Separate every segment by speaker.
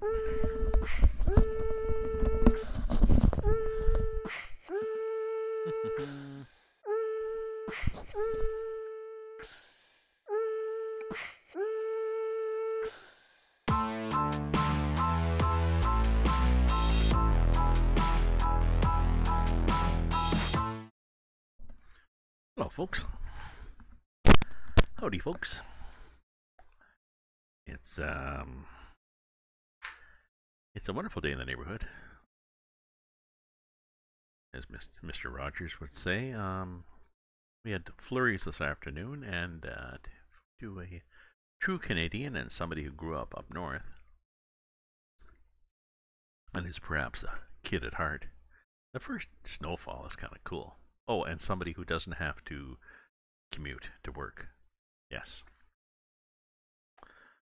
Speaker 1: Hello, folks. Howdy, folks. It's a wonderful day in the neighborhood, as Mr. Rogers would say. We had flurries this afternoon, and to a true Canadian and somebody who grew up north, and is perhaps a kid at heart, the first snowfall is kind of cool. Oh, and somebody who doesn't have to commute to work. Yes.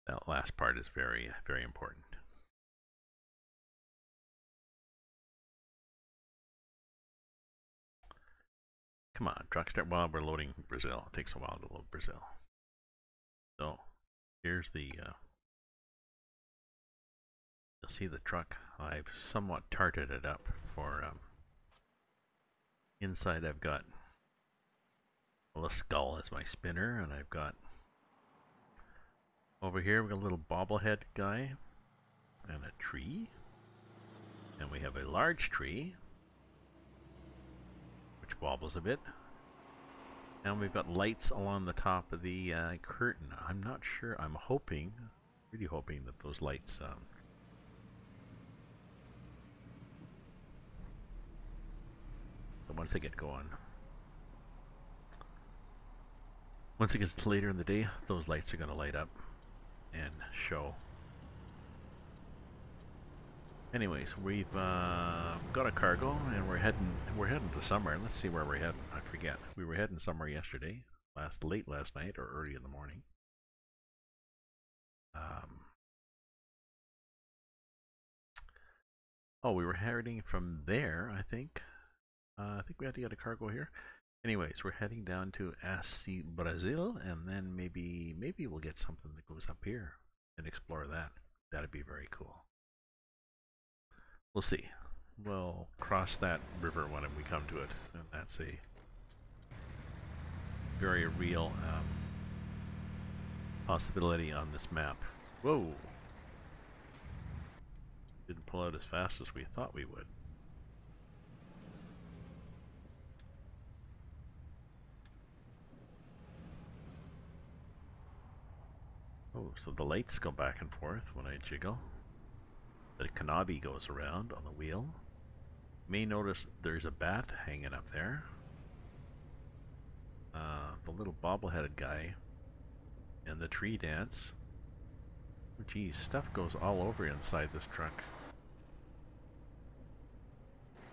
Speaker 1: That last part is very, very important. Come on, truck start. Well, we're loading Brazil. It takes a while to load Brazil. So, here's the, you'll see the truck. I've somewhat tarted it up for, inside I've got, well, a skull as my spinner, and I've got, over here we've got a little bobblehead guy, and a tree, and we have a large tree, which wobbles a bit, and we've got lights along the top of the curtain. I'm not sure, I'm hoping, really hoping that those lights, once they get going, once it gets later in the day, those lights are going to light up and show. Anyways, we've got a cargo, and we're heading to somewhere. Let's see where we're heading. I forget. We were heading somewhere yesterday, late last night or early in the morning. Oh, we were heading from there, I think. I think we had to get a cargo here. Anyways, we're heading down to ETS2 Brazil, and then maybe we'll get something that goes up here and explore that. That'd be very cool. We'll see. We'll cross that river when we come to it, and that's a very real possibility on this map. Whoa! Didn't pull out as fast as we thought we would. Oh, so the lights go back and forth when I jiggle. The kanabi goes around on the wheel. You may notice there's a bat hanging up there. The little bobbleheaded guy and the tree dance. Oh, geez, stuff goes all over inside this truck.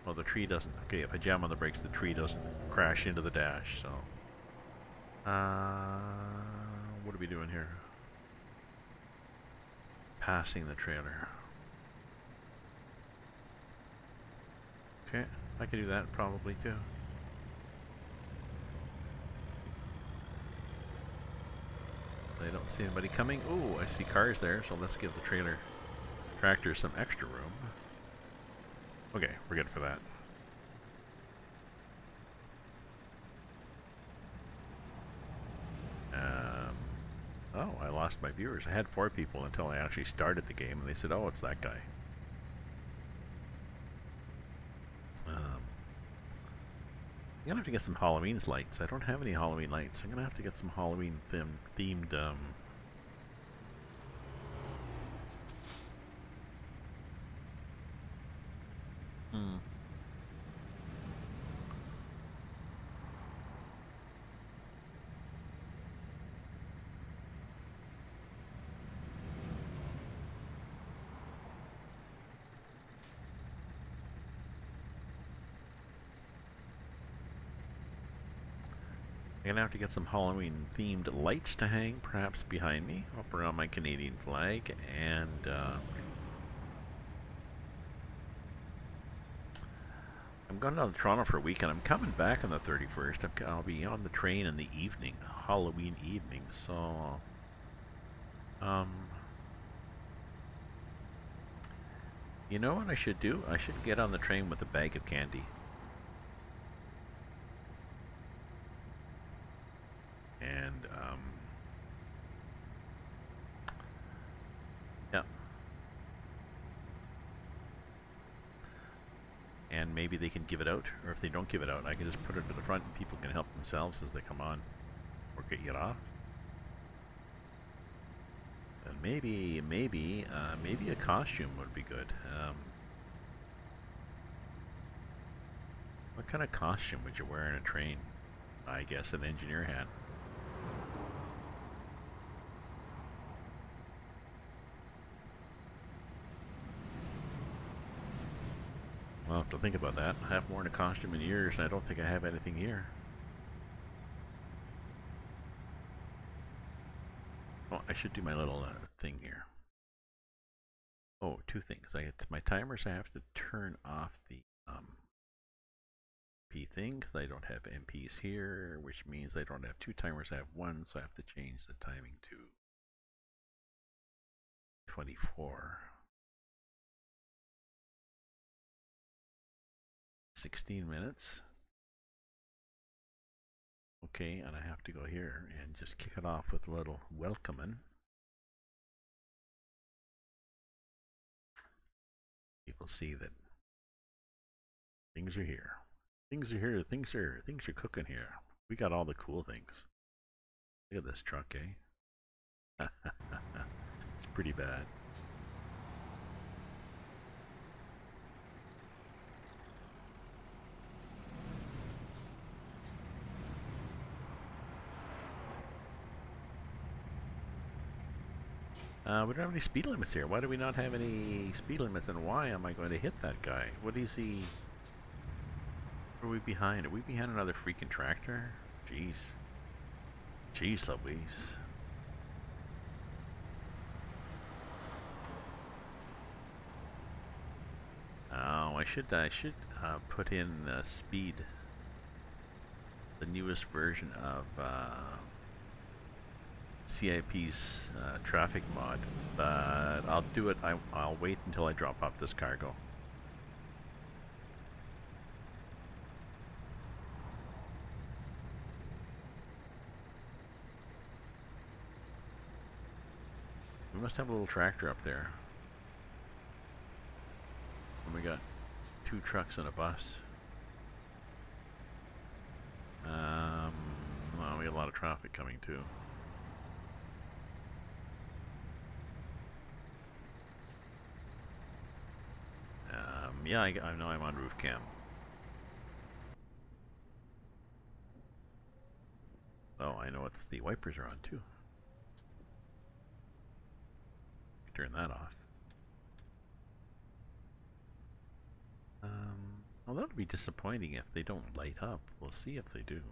Speaker 1: Well, the tree doesn't. Okay, if I jam on the brakes, the tree doesn't crash into the dash, so. What are we doing here? Passing the trailer. Okay, I can do that probably too. I don't see anybody coming. Ooh, I see cars there, so let's give the tractor some extra room. Okay, we're good for that. Oh, I lost my viewers. I had 4 people until I actually started the game, and they said, oh, it's that guy. I'm gonna have to get some Halloween lights. I don't have any Halloween lights. I'm gonna have to get some Halloween themed I'm gonna have to get some Halloween themed lights to hang, perhaps behind me, up around my Canadian flag, and I'm going down to Toronto for a week, and I'm coming back on the 31st. I'll be on the train in the evening, Halloween evening, so You know what I should do? I should get on the train with a bag of candy. And, yeah. And maybe they can give it out, or if they don't give it out, I can just put it to the front and people can help themselves as they come on or get off. And maybe a costume would be good. What kind of costume would you wear in a train? I guess an engineer hat. I'll have to think about that. I haven't worn a costume in years, and I don't think I have anything here. Oh, I should do my little thing here. Oh, two things. My timers, I have to turn off the MP thing, because I don't have MPs here, which means I don't have two timers, I have one, so I have to change the timing to 24. 16 minutes. Okay, and I have to go here and just kick it off with a little welcoming. People see that things are here. Things are here, things are cooking here. We got all the cool things. Look at this truck, eh? It's pretty bad. We don't have any speed limits here. Why do we not have any speed limits, and why am I going to hit that guy? What is he? Are we behind? Are we behind another freaking tractor? Jeez. Jeez Louise. Oh, I should put in speed. The newest version of CIP's traffic mod, but I'll do it. I'll wait until I drop off this cargo. We must have a little tractor up there. And we got 2 trucks and a bus. Well, we got a lot of traffic coming too. Yeah, I know I'm on roof cam. Oh, I know the wipers are on too. Turn that off. Well, that'll be disappointing if they don't light up. We'll see if they do.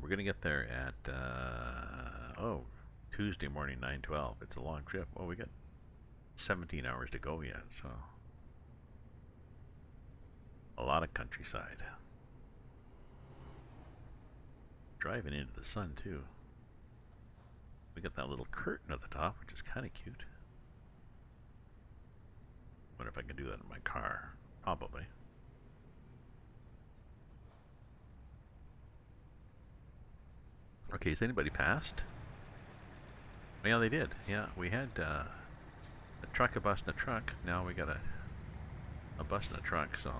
Speaker 1: We're gonna get there at Tuesday morning, 9:12. It's a long trip. Oh, we got 17 hours to go yet, so a lot of countryside. Driving into the sun too. We got that little curtain at the top, which is kind of cute. Wonder if I can do that in my car. Probably. Okay, has anybody passed? Oh, yeah, they did. Yeah, we had a truck, a bus, and a truck. Now we got a bus and a truck, so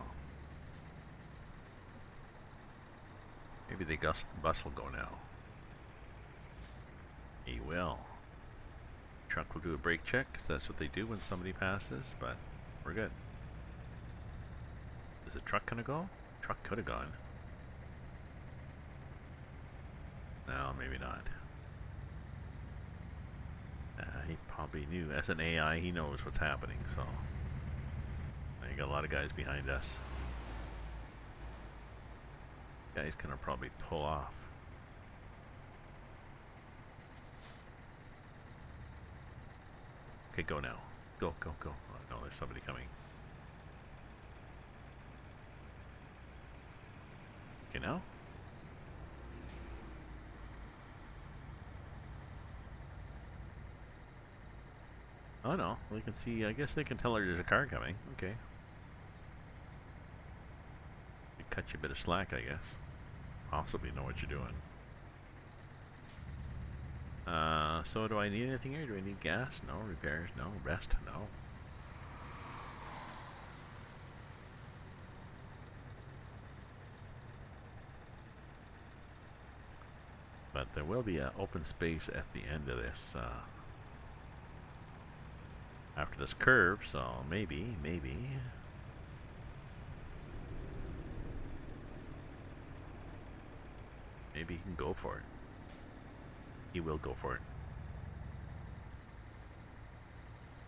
Speaker 1: maybe the bus will go now. He will. Truck will do a brake check, 'cause that's what they do when somebody passes, but we're good. Is the truck gonna go? Truck could have gone. No, maybe not. He probably knew. As an AI, he knows what's happening, so. You got a lot of guys behind us. Guy's gonna probably pull off. Okay, go now. Go, go, go. Oh, no, there's somebody coming. now. Oh no, we can see, I guess they can tell there's a car coming. Okay. It cut you a bit of slack, I guess. Possibly know what you're doing. So do I need anything here? Do I need gas? No. Repairs? No. Rest? No. But there will be an open space at the end of this, after this curve, so maybe. Maybe he can go for it. He will go for it.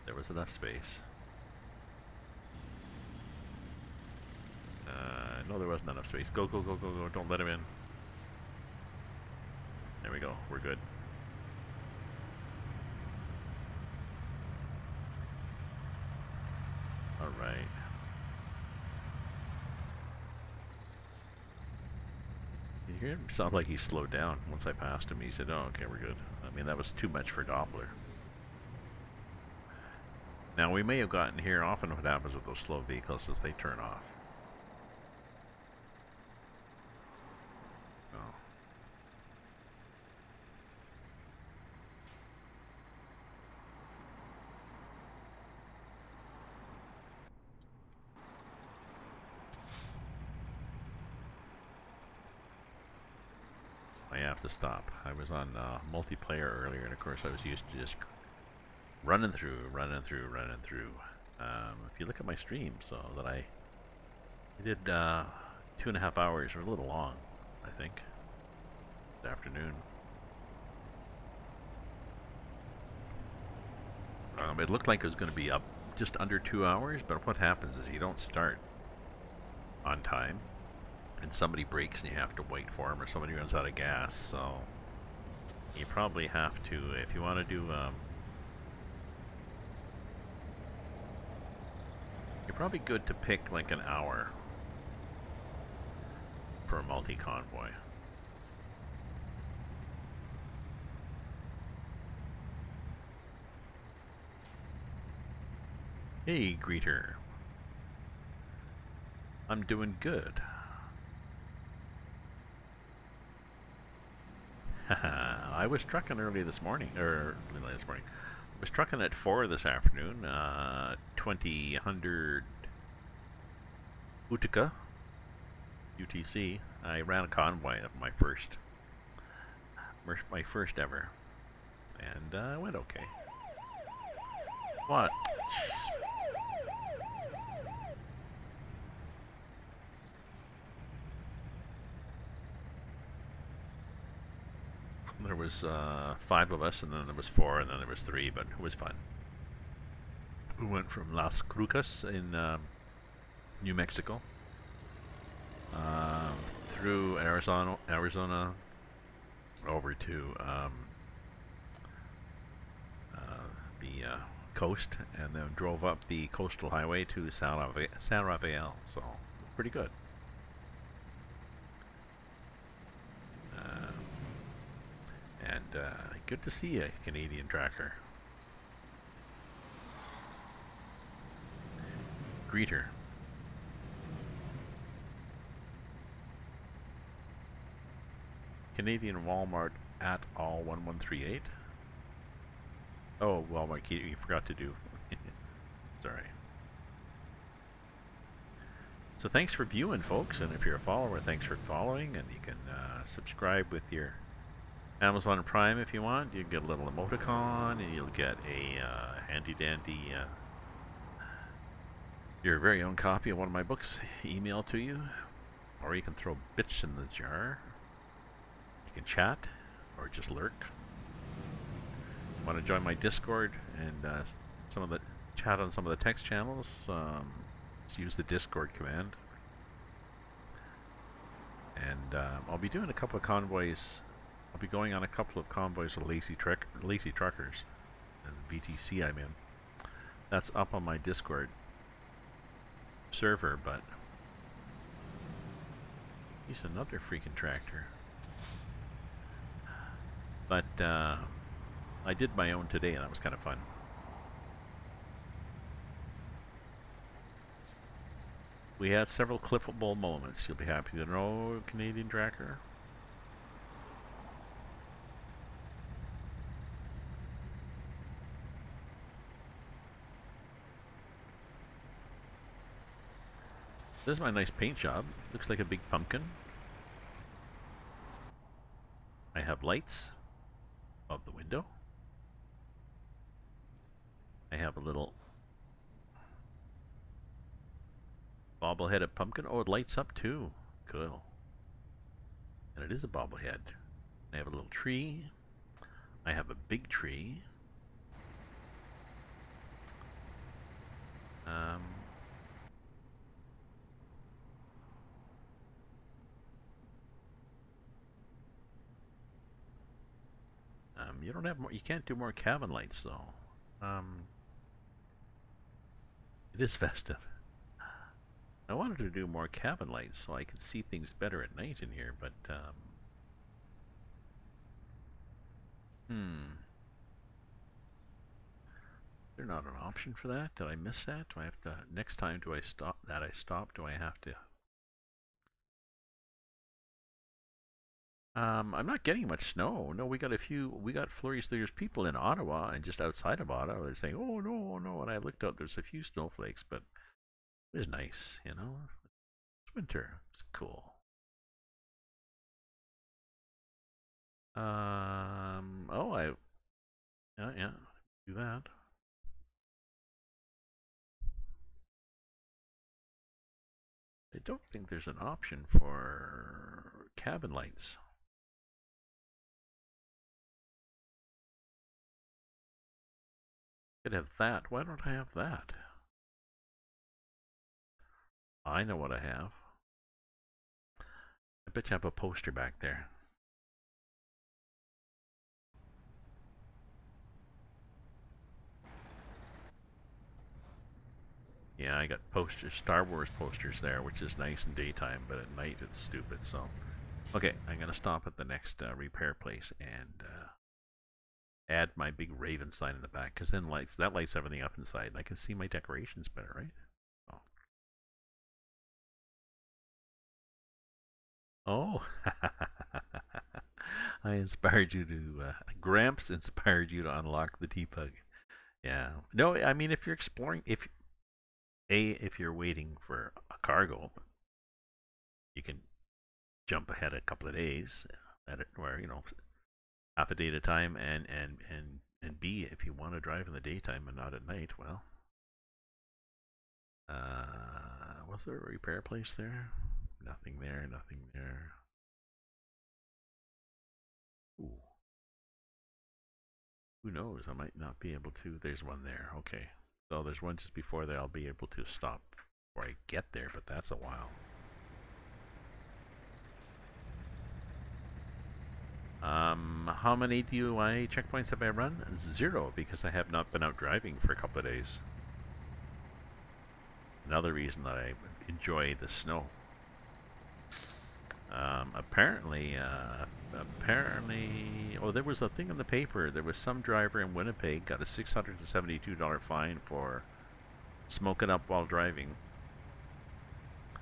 Speaker 1: There was enough space. No, there wasn't enough space. Go, go, go, go, go. Don't let him in. There we go. We're good. All right. You hear him sound like he slowed down once I passed him. He said, oh, okay, we're good. I mean, that was too much for Doppler. Now, we may have gotten here. Often what happens with those slow vehicles is they turn off. Oh. I have to stop. I was on multiplayer earlier, and of course I was used to just running through. If you look at my stream, so that I did 2.5 hours, or a little long, I think, this afternoon. It looked like it was going to be up just under 2 hours, but what happens is you don't start on time, and somebody breaks and you have to wait for them, or somebody runs out of gas, so you probably have to, if you want to do, you're probably good to pick like an hour for a multi-convoy. Hey, greeter. I'm doing good. I was trucking early this morning, I was trucking at 4 this afternoon, 2000 Utica, UTC. I ran a convoy of my first ever, and it went okay. What? There was 5 of us, and then there was 4, and then there was 3, but it was fun. We went from Las Cruces in New Mexico, through Arizona, over to the coast, and then drove up the coastal highway to San Rafael, so pretty good. And good to see you, Canadian tracker. Greeter. Canadian Walmart at all 1138. Oh, Walmart, you forgot to do. Sorry. So thanks for viewing, folks, and if you're a follower, thanks for following, and you can subscribe with your Amazon Prime if you want. You get a little emoticon, and you'll get a handy-dandy, your very own copy of one of my books emailed to you, or you can throw bits in the jar. You can chat, or just lurk. Want to join my Discord and some of the chat on some of the text channels? Just use the Discord command. And I'll be doing a couple of convoys. I'll be going on a couple of convoys with Lazy Truckers, and VTC I'm in. That's up on my Discord server, but He's another freaking tractor. But I did my own today, and that was kind of fun. We had several clippable moments. You'll be happy to know, Canadian tracker. This is my nice paint job. Looks like a big pumpkin. I have lights above the window. I have a little bobbleheaded pumpkin. Oh, it lights up too. Cool. And it is a bobblehead. I have a little tree. I have a big tree. You don't have more. You can't do more cabin lights though. It is festive. I wanted to do more cabin lights so I could see things better at night in here, but they're not an option for that. Did I miss that? Do I have to next time? Do I stop that? I stop. Do I have to? I'm not getting much snow. No, we got a few. We got flurries. There's people in Ottawa and just outside of Ottawa. They're saying, "Oh no, oh no!" And I looked out. There's a few snowflakes, but it was nice. You know, it's winter. It's cool. Oh, yeah, do that. I don't think there's an option for cabin lights. Could have that. Why don't I have that? I know what I have. I bet you have a poster back there. Yeah, I got posters, Star Wars posters there, which is nice in daytime, but at night it's stupid. So, okay, I'm gonna stop at the next repair place and add my big Raven sign in the back, because then that lights everything up inside, and I can see my decorations better, right? Oh, I inspired you to. Gramps inspired you to unlock the T-Pug. Yeah. No, I mean if you're exploring, if you're waiting for a cargo, you can jump ahead a couple of days at it, where half a day at a time, and B, if you want to drive in the daytime and not at night, well, was there a repair place there? Nothing there. Nothing there. Ooh. Who knows? I might not be able to. There's one there. Okay. So there's one just before there. I'll be able to stop before I get there, but that's a while. How many DUI checkpoints have I run? 0, because I have not been out driving for a couple of days. Another reason that I enjoy the snow. Apparently, oh, there was a thing in the paper. There was some driver in Winnipeg got a $672 fine for smoking up while driving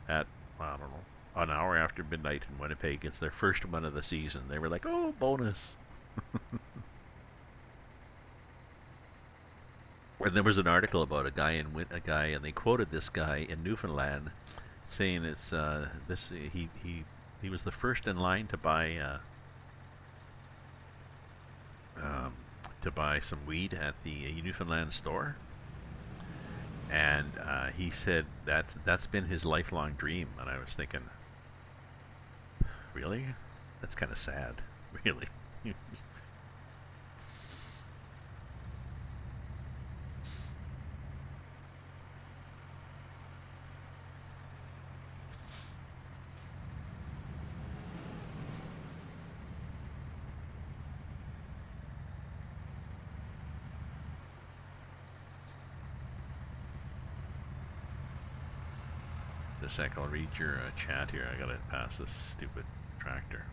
Speaker 1: at, I don't know, an hour after midnight in Winnipeg. It's their first one of the season. They were like, oh, bonus. And there was an article about a guy, and they quoted this guy in Newfoundland, saying it's he was the first in line to buy some weed at the Newfoundland store, and he said that's been his lifelong dream. And I was thinking, really? That's kind of sad, really. a sec. I'll read your chat here. I gotta pass this stupid tractor.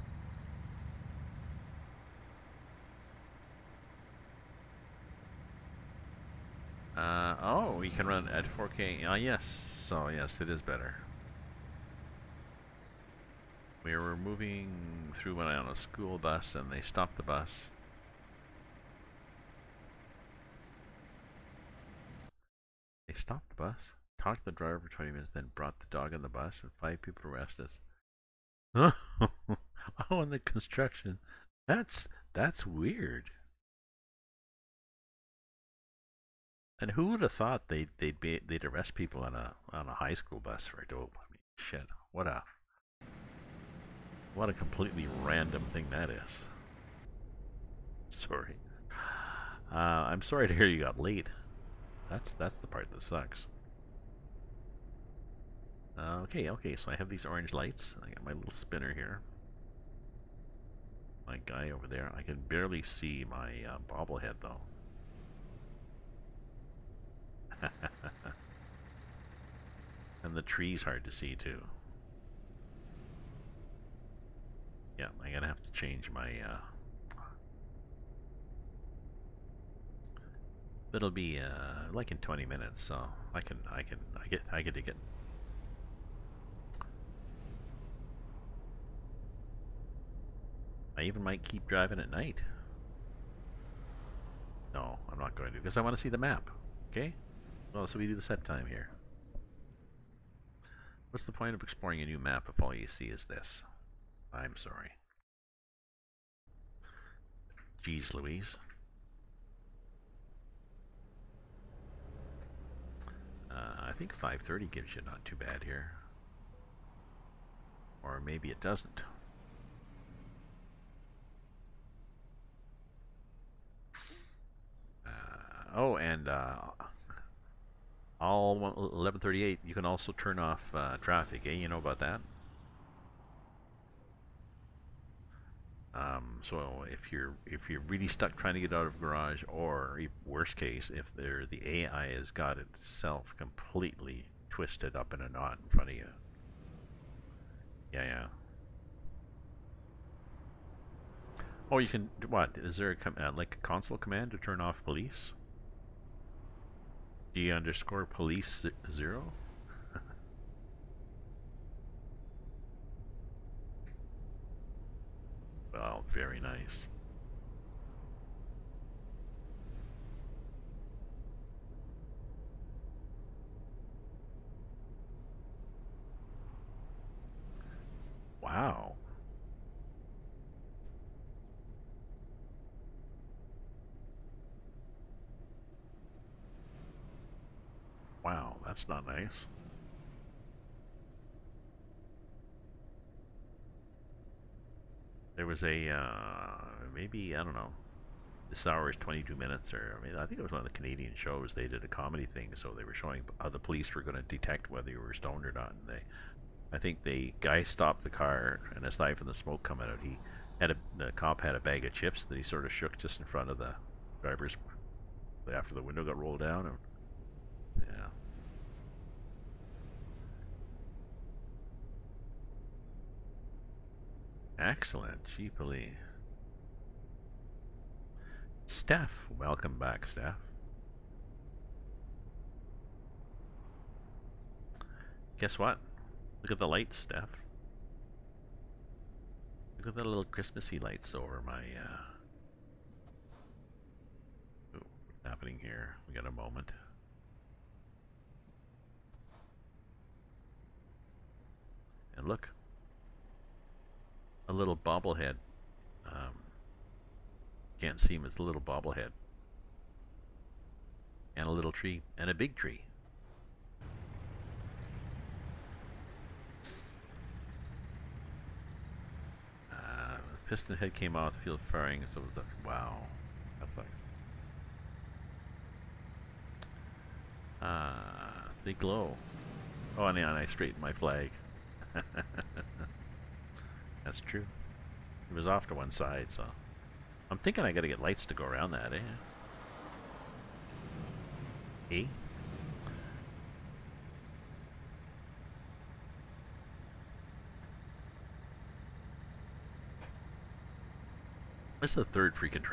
Speaker 1: Oh, you can run at 4K. Yes. So, yes, it is better. We were moving through on a school bus, and they stopped the bus. They stopped the bus, talked to the driver for 20 minutes, then brought the dog on the bus, and 5 people arrested us. Oh, and the construction. That's weird. And who would have thought they'd arrest people on a high school bus for dope? I mean, shit. What a completely random thing that is. Sorry. I'm sorry to hear you got late. That's the part that sucks. Okay, so I have these orange lights. I got my little spinner here. My guy over there. I can barely see my bobblehead though. And the tree's hard to see too. Yeah, I'm gonna have to change my it'll be like in 20 minutes, so I get to get. I even might keep driving at night. No, I'm not going to, because I want to see the map. Okay? Well, so we do the set time here. What's the point of exploring a new map if all you see is this? I'm sorry. Jeez Louise. I think 5:30 gives you not too bad here. Or maybe it doesn't. Oh, and all 11:38, you can also turn off traffic, eh? You know about that? So if you're really stuck trying to get out of a garage, or worst case, if the AI has got itself completely twisted up in a knot in front of you. Yeah. Oh, you can what? Is there a like a console command to turn off police? D_police 0? Well, very nice. Wow. Wow, that's not nice. There was a maybe, I don't know. This hour is 22 minutes, or I mean, I think it was one of the Canadian shows. They did a comedy thing, so they were showing how the police were going to detect whether you were stoned or not. And I think the guy stopped the car, and aside from the smoke coming out, the cop had a bag of chips that he sort of shook just in front of the driver's after the window got rolled down. And, yeah. Excellent, cheaply. Steph, welcome back, Steph. Guess what? Look at the lights, Steph. Look at the little Christmassy lights over my. Ooh, what's happening here? We got a moment. And look, a little bobblehead. Um, can't see him. It's a little bobblehead, and a little tree, and a big tree. Piston head came out of the field firing, so it was a wow. That sucks. They glow. Oh, and I straightened my flag. That's true. It was off to one side, so I'm thinking I gotta get lights to go around that, eh? Eh? This is the third freaking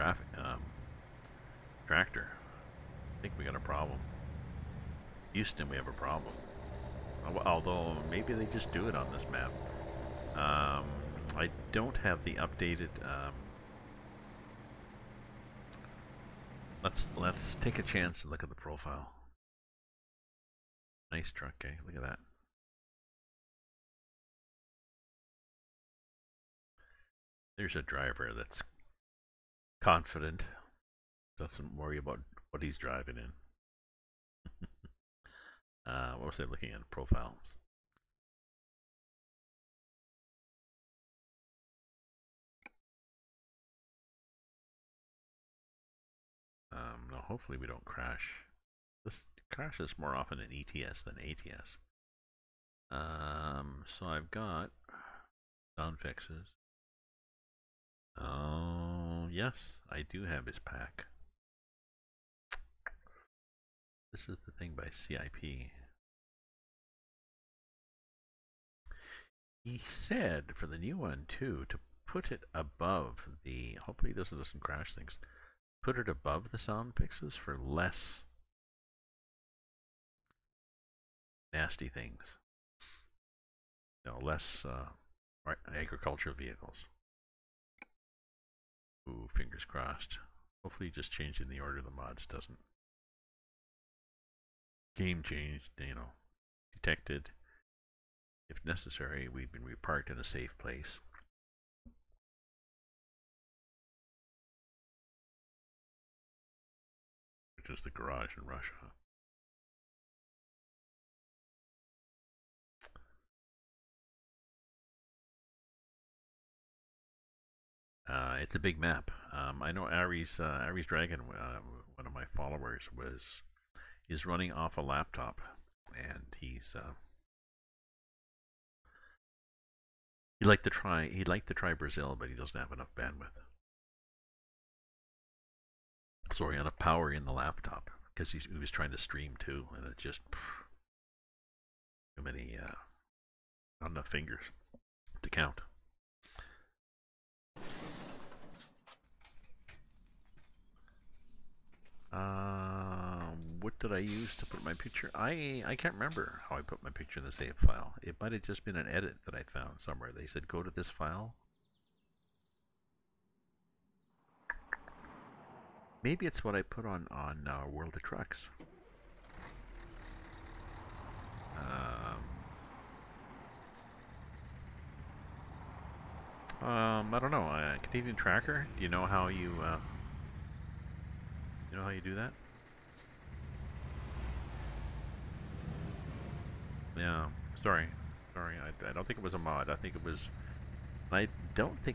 Speaker 1: tractor. I think we got a problem. Houston, we have a problem. Although maybe they just do it on this map. I don't have the updated. Let's take a chance and look at the profile. Nice truck, eh? Look at that. There's a driver that's confident, doesn't worry about what he's driving in. What was I looking at? Profiles. No, hopefully we don't crash. This crashes more often in ETS than ATS. So I've got sound fixes. Oh, yes, I do have his pack. This is the thing by CIP. He said for the new one too to put it above the. Hopefully this doesn't crash things. Put it above the sound fixes for less nasty things. Less agricultural vehicles. Ooh, fingers crossed. Hopefully just changing the order of the mods doesn't. Game changed, detected. If necessary, we've been reparked in a safe place. Which is the garage in Russia. It's a big map. I know Aries Dragon, one of my followers, is running off a laptop, and he'd like to try Brazil, but he doesn't have enough bandwidth. Sorry, enough power in the laptop because he was trying to stream too, and it just too many, not enough fingers to count. What did I use to put my picture? I can't remember how I put my picture in the save file. It might have just been an edit that I found somewhere. They said go to this file. Maybe it's what I put on World of Trucks. I don't know. Canadian Tracker. Do you know how you do that? Yeah. Sorry. I don't think it was a mod. I don't think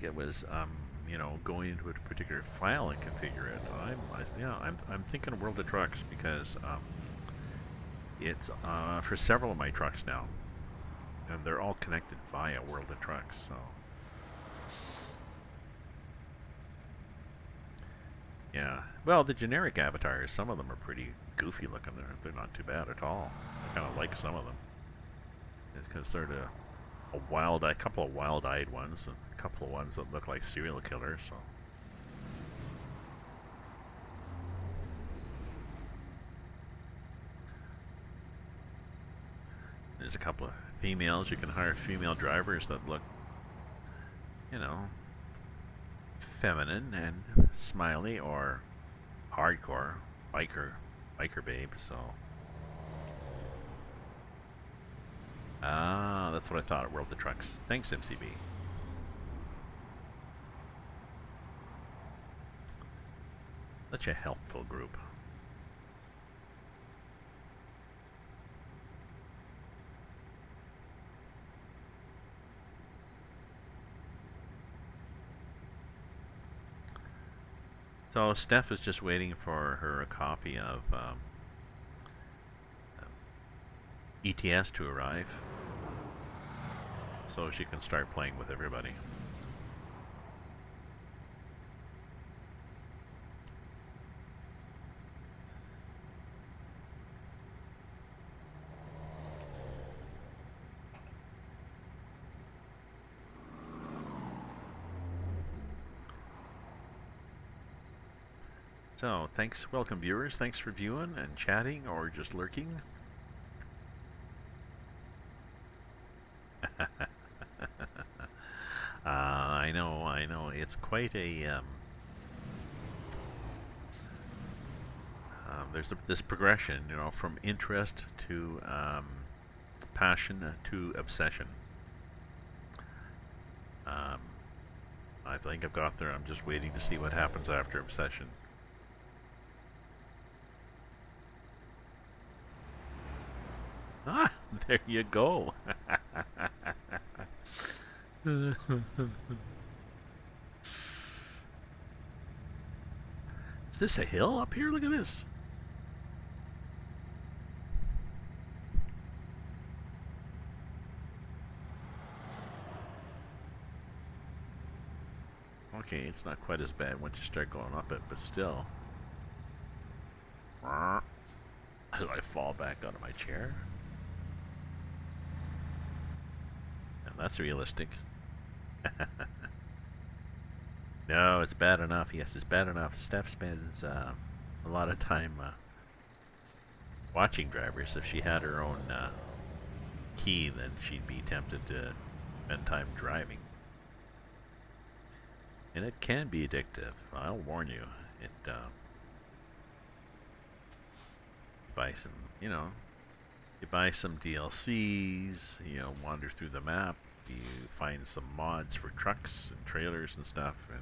Speaker 1: it was going into a particular file and configure it. I'm thinking World of Trucks because it's for several of my trucks now, and they're all connected via World of Trucks. So yeah, well, the generic avatars, some of them are pretty goofy looking. They're not too bad at all. I kind of like some of them because they're a couple of wild-eyed ones, and a couple of ones that look like serial killers. So. There's a couple of females. You can hire female drivers that look, feminine and smiley, or hardcore biker babe. So that's what I thought. World of Trucks. Thanks, MCB. Such a helpful group. So Steph is just waiting for her copy of ETS to arrive, so she can start playing with everybody. So, thanks, welcome viewers. Thanks for viewing and chatting or just lurking. I know. It's quite a there's this progression, you know, from interest to passion to obsession. Um, I think I've got there. I'm just waiting to see what happens after obsession. Ah, there you go. Is this a hill up here? Look at this. Okay, it's not quite as bad once you start going up it, but still. As I fall back out of my chair. And that's realistic. No, it's bad enough. Yes, it's bad enough. Steph spends a lot of time watching drivers. If she had her own key, then she'd be tempted to spend time driving. And it can be addictive. I'll warn you. It buy some, you know, you buy some DLCs. You know, wander through the map. You find some mods for trucks and trailers and stuff, and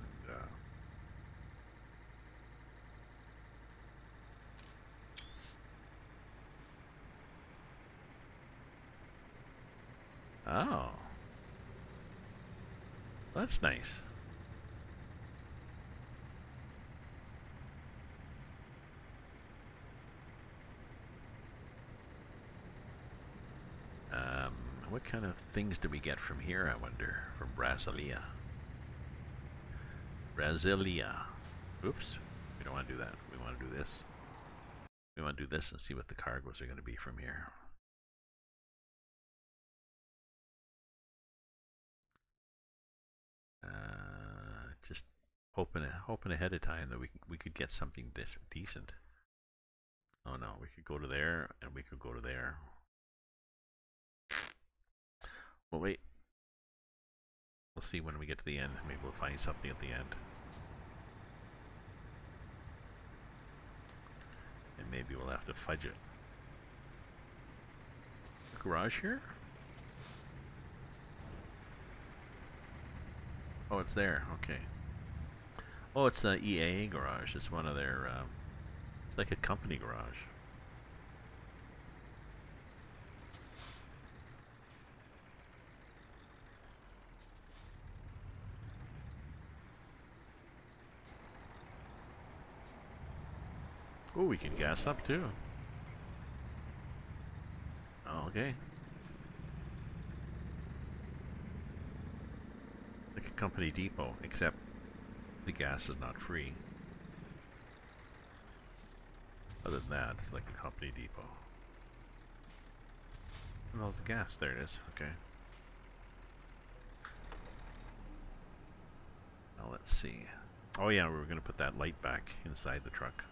Speaker 1: oh, that's nice. What kind of things do we get from here, I wonder? From Brasilia. Brasilia. Oops. We don't want to do that. We want to do this. We want to do this and see what the cargoes are going to be from here. Just hoping ahead of time that we could get something decent. Oh no, we could go to there and we could go to there. Well, wait. We'll see when we get to the end. Maybe we'll find something at the end. And maybe we'll have to fudge it. Garage here? Oh, it's there. Okay. Oh, it's the EAA garage. It's one of their, it's like a company garage. Oh, we can gas up too. Okay. Like a company depot, except the gas is not free. Other than that, it's like a company depot. Well, the gas. There it is. Okay. Now let's see. Oh yeah, we were going to put that light back inside the truck.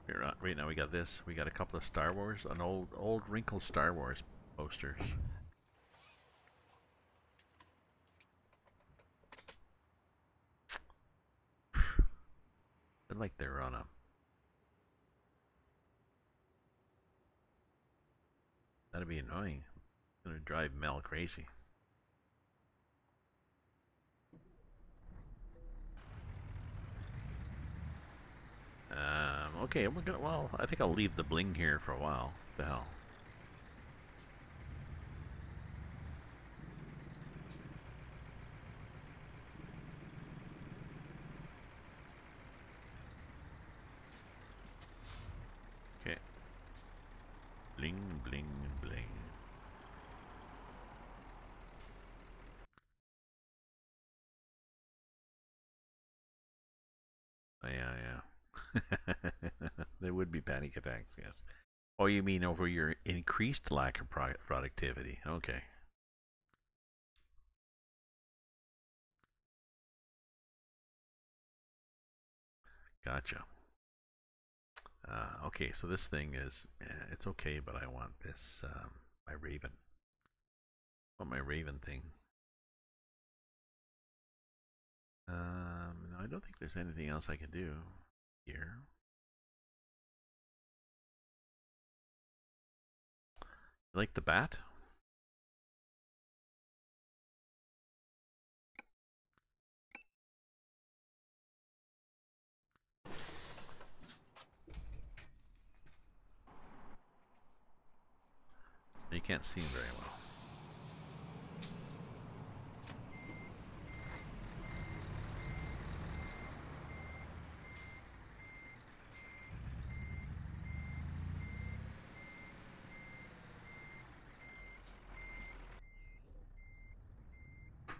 Speaker 1: Here, right now we got this. We got a couple of Star Wars, an old wrinkled Star Wars posters. Feel like they're on a. That'd be annoying. It's gonna drive Mel crazy. Okay, we're gonna. Well, I think I'll leave the bling here for a while. What the hell. Okay. Bling, bling, bling. Oh, yeah, yeah. There would be panic attacks, yes. Oh, you mean over your increased lack of productivity? Okay. Gotcha. Okay, so this thing is, it's okay, but I want this, my Raven. I want my Raven thing. No, I don't think there's anything else I can do here. You like the bat? You can't see him very well.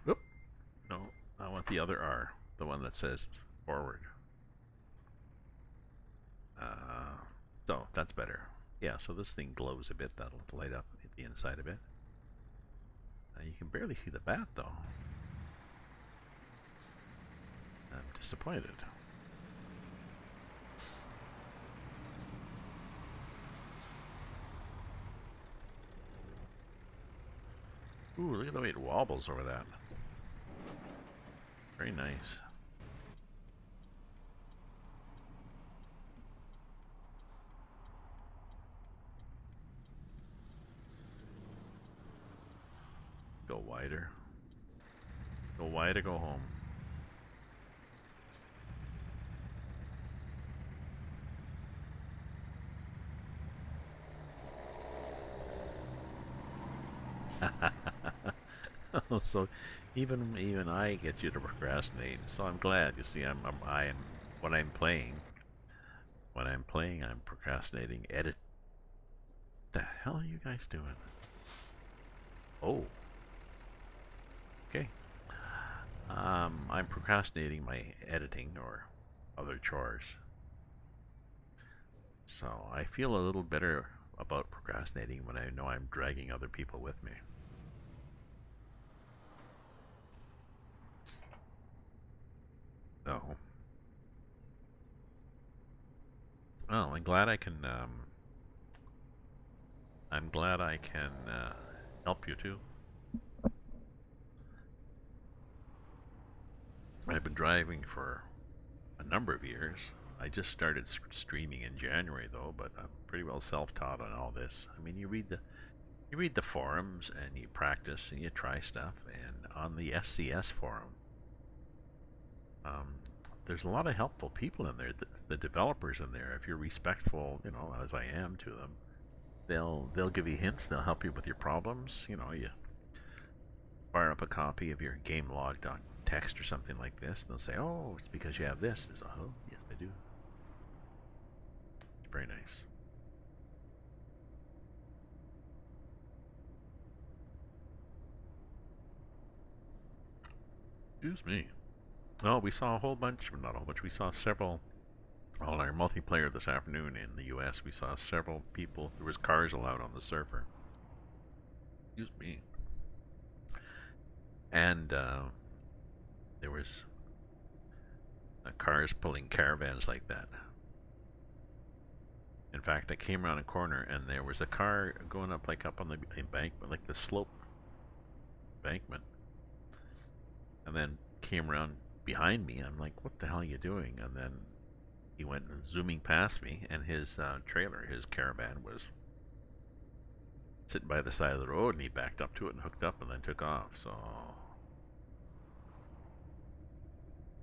Speaker 1: Oop. No, I want the other R, the one that says forward. So that's better. Yeah, so this thing glows a bit. That'll light up the inside a bit. You can barely see the bat, though. I'm disappointed. Ooh, look at the way it wobbles over that. Very nice. Go wider. Go wide or go home. So even I get you to procrastinate. So I'm glad. You see, I'm when I'm playing. When I'm playing, I'm procrastinating. Edit. The hell are you guys doing? Oh. Okay. I'm procrastinating my editing or other chores. So I feel a little better about procrastinating when I know I'm dragging other people with me. So, well, I'm glad I can. I'm glad I can help you too. I've been driving for a number of years. I just started streaming in January though, but I'm pretty well self-taught on all this. I mean, you read the forums and you practice and you try stuff. And on the SCS forum, um, there's a lot of helpful people in there. The developers in there, if you're respectful, you know, as I am to them, they'll give you hints. They'll help you with your problems. You know, you fire up a copy of your game log.txt or something like this, and they'll say, "Oh, it's because you have this." It's, oh, yes, I do. It's very nice. Excuse me. Oh, we saw a whole bunch, well, not a whole bunch, we saw several, on our multiplayer this afternoon in the US, we saw several people, there was cars allowed on the server. Excuse me. And there was cars pulling caravans like that. In fact, I came around a corner and there was a car going up like up on the embankment, like the slope embankment, and then came around behind me. I'm like, what the hell are you doing? And then he went zooming past me, and his trailer, his caravan, was sitting by the side of the road, and he backed up to it and hooked up and then took off. So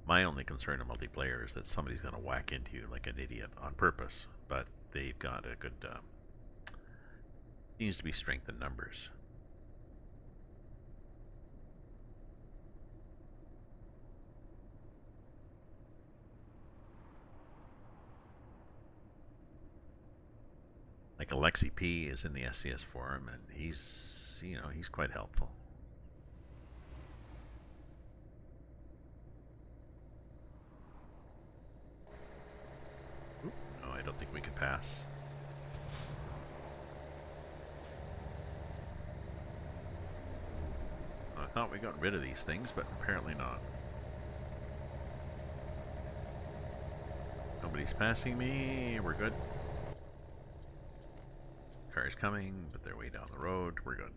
Speaker 1: my only concern in multiplayer is that somebody's going to whack into you like an idiot on purpose. But they've got a good, seems to be strength in numbers. Like Alexi P is in the SCS forum, and he's, you know, he's quite helpful. Oop, no, I don't think we can pass. I thought we got rid of these things, but apparently not. Nobody's passing me. We're good. Cars coming, but they're way down the road. We're good.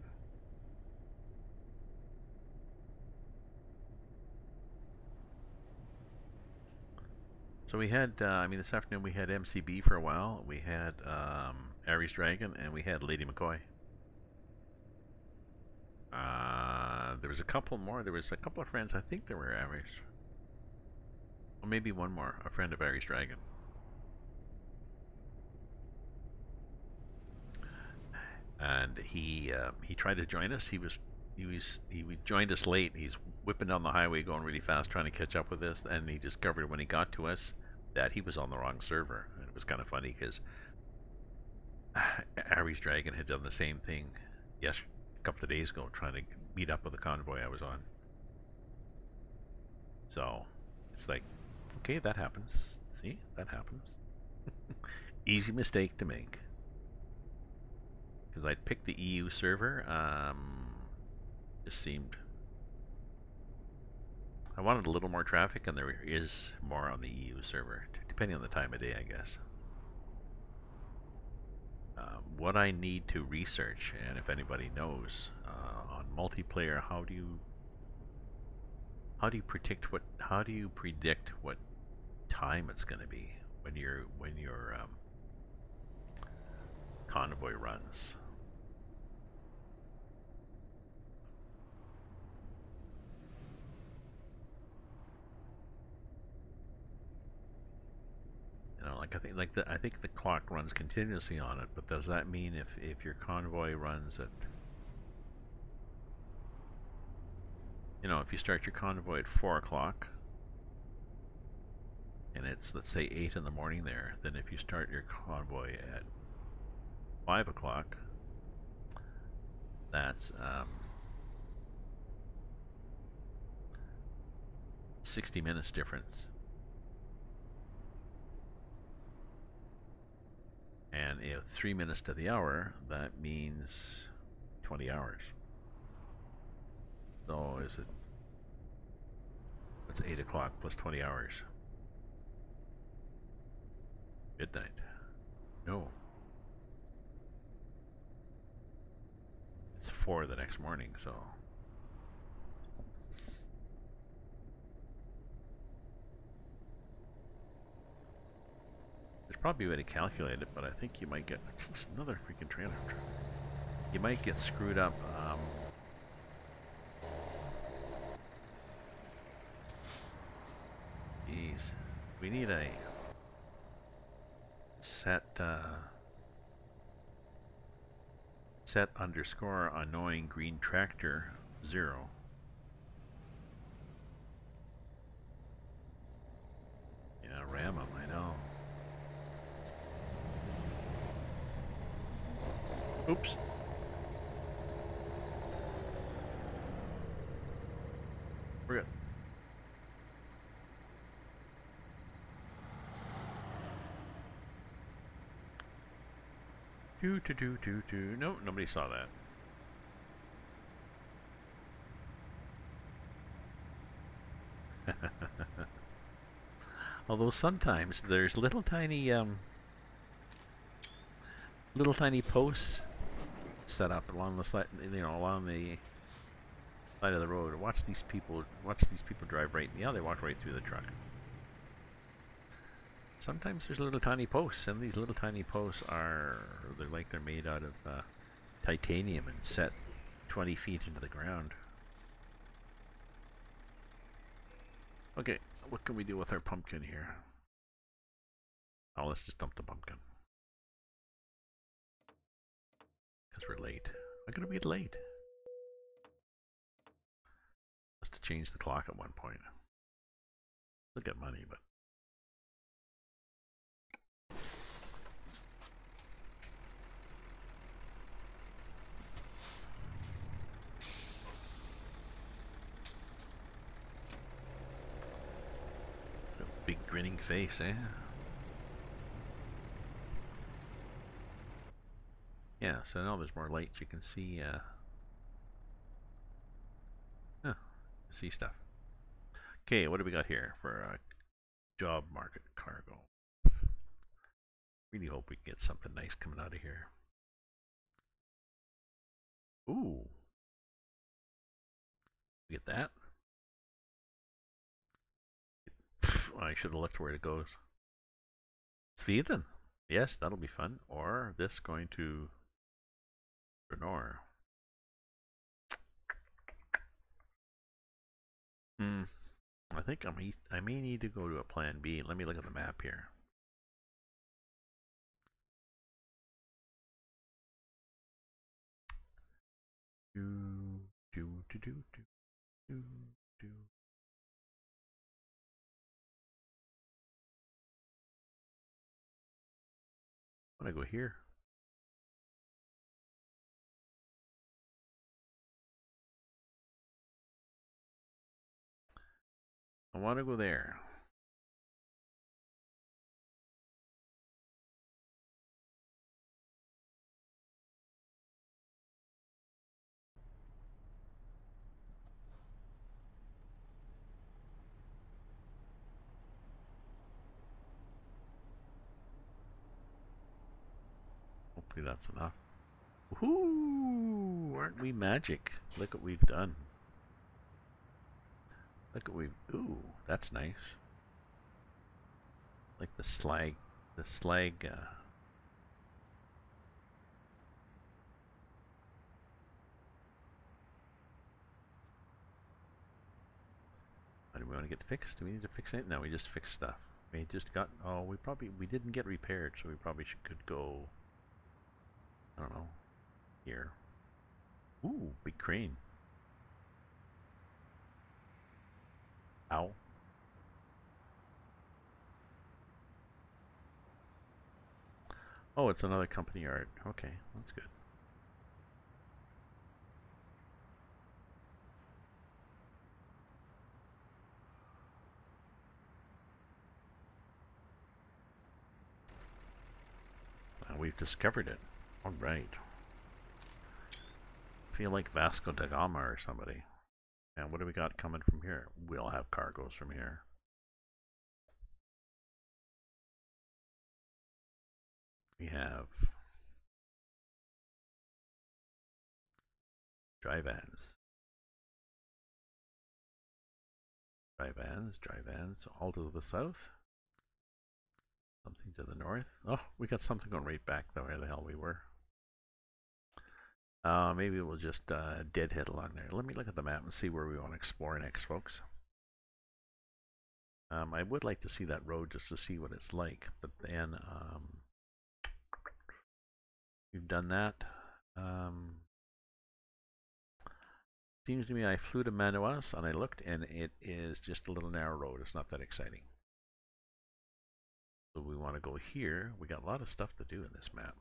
Speaker 1: So we had, this afternoon we had MCB for a while. We had Aries Dragon, and we had Lady McCoy. There was a couple more. There was a couple of friends. I think there were Aries. Or maybe one more. A friend of Aries Dragon. And he tried to join us. He joined us late. He's whipping down the highway, going really fast, trying to catch up with us. And he discovered when he got to us that he was on the wrong server. And it was kind of funny because Aries Dragon had done the same thing a couple of days ago, trying to meet up with the convoy I was on. So it's like, okay, that happens. See, that happens. Easy mistake to make. Because I'd picked the EU server. Just seemed I wanted a little more traffic, and there is more on the EU server, depending on the time of day, I guess. What I need to research, and if anybody knows, on multiplayer, how do you predict what time it's going to be when your convoy runs? I think the clock runs continuously on it, but does that mean if your convoy runs at, if you start your convoy at 4 o'clock and it's, let's say, 8 in the morning there, then if you start your convoy at 5 o'clock, that's 60 minutes difference. And if 3 minutes to the hour, that means 20 hours. So it's 8 o'clock plus 20 hours. Midnight. No. It's 4 the next morning, so. There's probably a way to calculate it, but I think you might get, geez, another freaking trailer. You might get screwed up. Geez. We need a set underscore annoying green tractor 0. Yeah, ram them, I know. Oops. We're good. Nope, nobody saw that. Although sometimes there's little tiny posts set up along the side, along the side of the road. Watch these people drive right. Yeah, they walk right through the truck. Sometimes there's little tiny posts, and these little tiny posts they're made out of titanium and set 20 feet into the ground. Okay, what can we do with our pumpkin here? Oh, let's just dump the pumpkin. Because we're late. I'm gonna be late. Must have changed the clock at one point. Look at money, but. Big grinning face, eh? Yeah, so now there's more light. You can see, see stuff. Okay, what do we got here for job market cargo? Really hope we can get something nice coming out of here. Ooh, we get that. I should have looked where it goes. Sweden. Yes, that'll be fun. Or this going to Renor. Hmm. I think I may need to go to a plan B. Let me look at the map here. Do do do do do do do. I want to go here. I want to go there. Hopefully that's enough. Woohoo! Aren't we magic? Look what we've done. Look what we've. Ooh, that's nice. Like the slag. The slag. What do we want to get fixed? Do we need to fix it? No, we just fixed stuff. We just got. Oh, we didn't get repaired, so we probably could go. I don't know. Here. Ooh, big crane. Ow. Oh, it's another company art. Okay, that's good. We've discovered it. All right. Feel like Vasco da Gama or somebody. And what do we got coming from here? We'll have cargoes from here. We have dry vans. Dry vans, all to the south. Something to the north. Oh, we got something going right back though, where the hell we were. Maybe we'll just deadhead along there. Let me look at the map and see where we want to explore next, folks. I would like to see that road just to see what it's like, but then we've done that. Seems to me I flew to Manaus and I looked and it is just a little narrow road. It's not that exciting. So we want to go here. We got a lot of stuff to do in this map.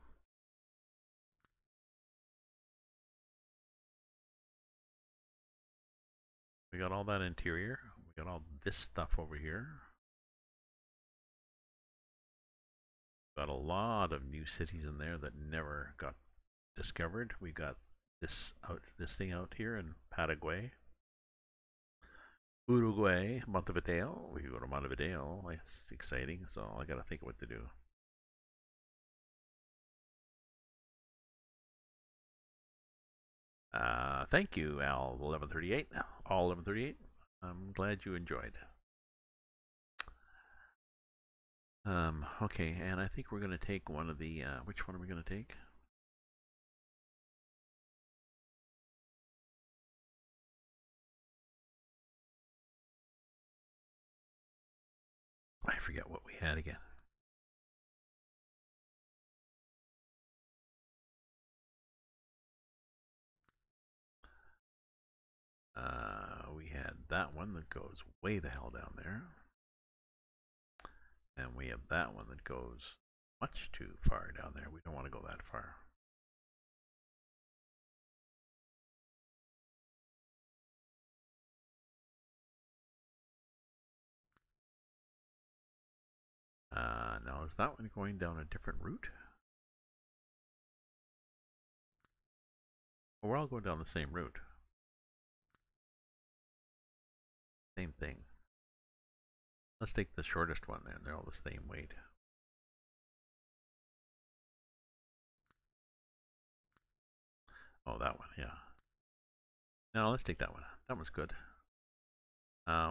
Speaker 1: We got all that interior. We got all this stuff over here. Got a lot of new cities in there that never got discovered. We got this thing out here in Paraguay. Uruguay, Montevideo. We could go to Montevideo. It's exciting. So I gotta think what to do. Thank you, Al 1138. All 1138. I'm glad you enjoyed. Okay, and I think we're gonna take one of the. Which one are we gonna take? I forget what we had again. We had that one that goes way the hell down there. And we have that one that goes much too far down there. We don't want to go that far. Now, is that one going down a different route? Well, we're all going down the same route. Same thing. Let's take the shortest one then. They're all the same weight. Oh, that one, yeah. No, let's take that one. That one's good.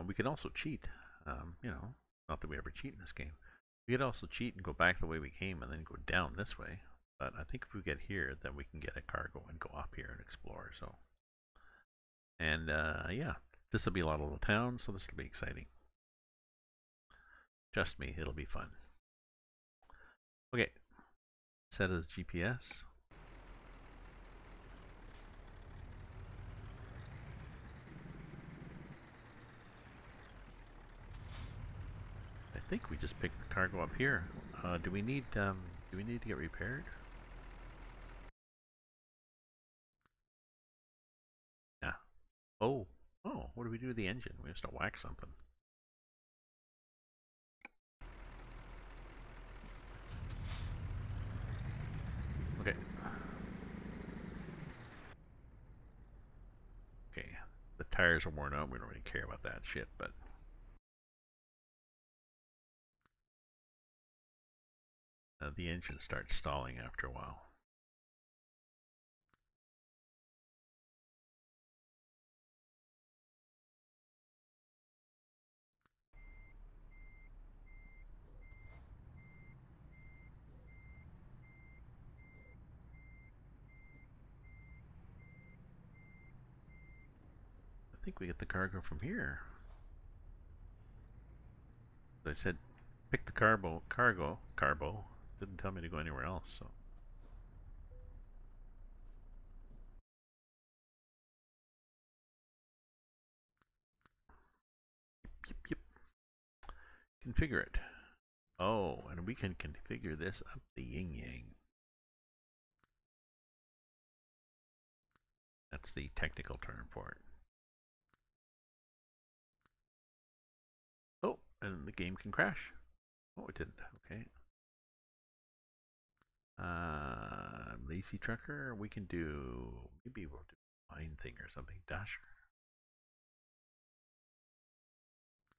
Speaker 1: We can also cheat. You know, not that we ever cheat in this game. We could also cheat and go back the way we came and then go down this way. But I think if we get here, then we can get a cargo and go up here and explore. So, and yeah, this will be a lot of little towns, so this will be exciting. Trust me, it'll be fun. Okay, set as GPS. I think we just picked the cargo up here. Do we need to get repaired? Yeah. Oh, what do we do with the engine? We have to whack something. Okay. Okay. The tires are worn out. We don't really care about that shit, but the engine starts stalling after a while. I think we get the cargo from here. I said, pick the cargo. Didn't tell me to go anywhere else, so. Yep, yep. Configure it. Oh, and we can configure this up the yin-yang. That's the technical term for it. Oh, and the game can crash. Oh, it didn't. Okay. Lazy trucker. We can do. Maybe we'll do a mine thing or something. Dasher.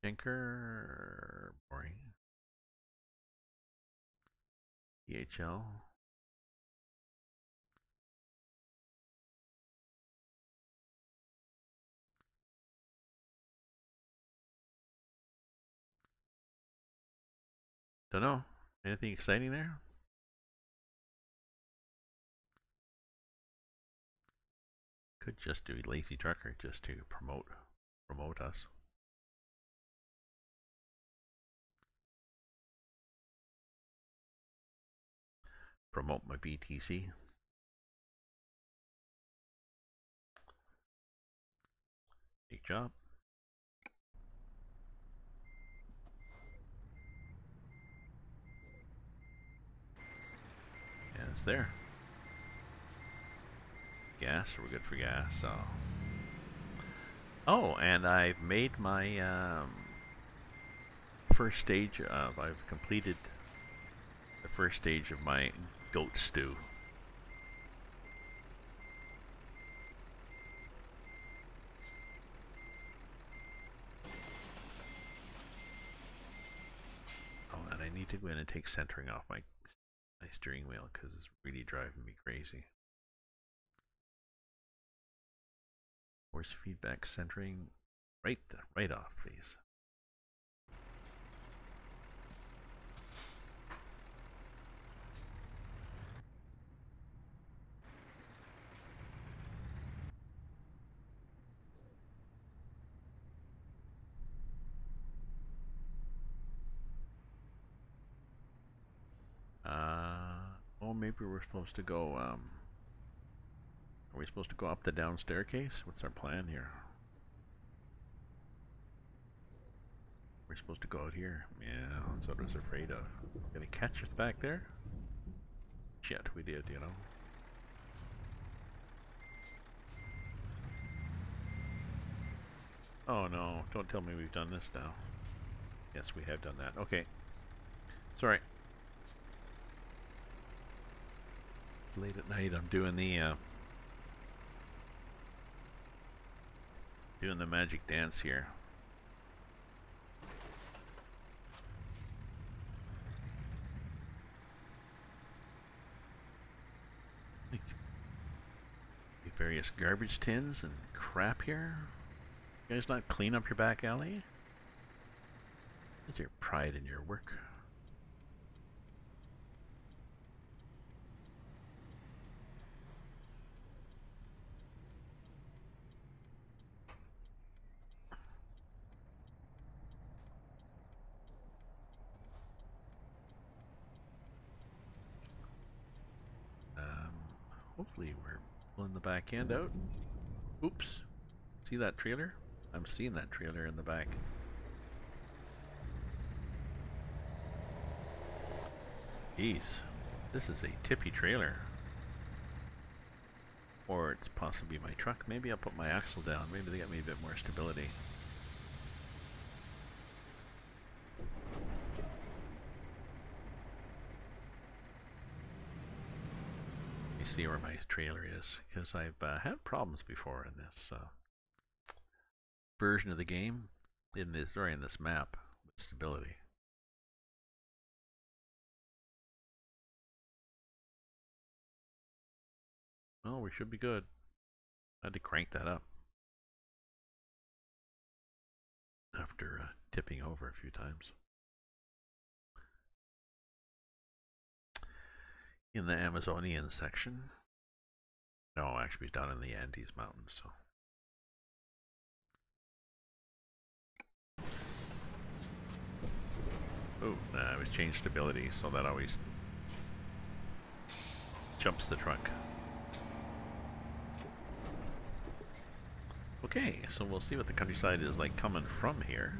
Speaker 1: Anchor. Boring. EHL. Don't know. Anything exciting there? Could just do lazy trucker just to promote us. Promote my BTC. Big job. Yeah, it's there. Gas, we're good for gas, so. Oh, and I've made my first stage of, I've completed the first stage of my goat stew. Oh, and I need to go in and take centering off my steering wheel because it's really driving me crazy. Force feedback centering right off, please. Oh, maybe we're supposed to go, are we supposed to go up the down staircase? What's our plan here? We're supposed to go out here. Yeah, that's what I was afraid of. Gonna catch us back there? Shit, we did, you know. Oh no, don't tell me we've done this now. Yes, we have done that. Okay. Sorry. It's late at night. I'm doing the magic dance here. various garbage tins and crap here. You guys not clean up your back alley? Is your pride in your work? Hopefully we're pulling the back end out. Oops. See that trailer? I'm seeing that trailer in the back. Jeez. This is a tippy trailer. Or it's possibly my truck. Maybe I'll put my axle down. Maybe they got me a bit more stability. See where my trailer is, because I've had problems before in this version of the game, in this map with stability. Well, we should be good. I had to crank that up after tipping over a few times. In the Amazonian section. No, actually down in the Andes Mountains. So. Oh, I was changed stability, so that always jumps the truck. Okay, so we'll see what the countryside is like coming from here.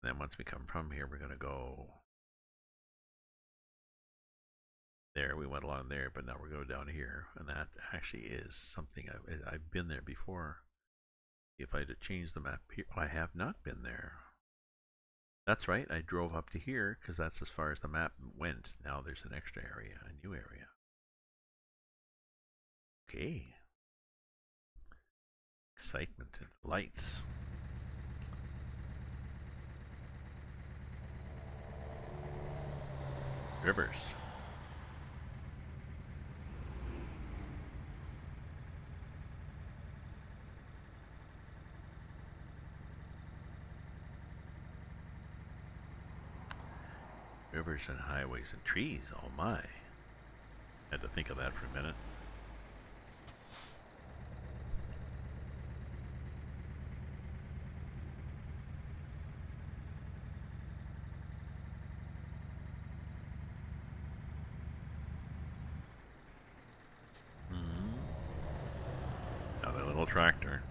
Speaker 1: Then once we come from here, we're going to go there. We went along there, but now we're going down here. And that actually is something I've been there before. If I had to change the map here, I have not been there. That's right, I drove up to here because that's as far as the map went. Now there's an extra area, a new area. Okay. Excitement and lights. Rivers. Rivers and highways and trees, oh my. Had to think of that for a minute. Another little tractor.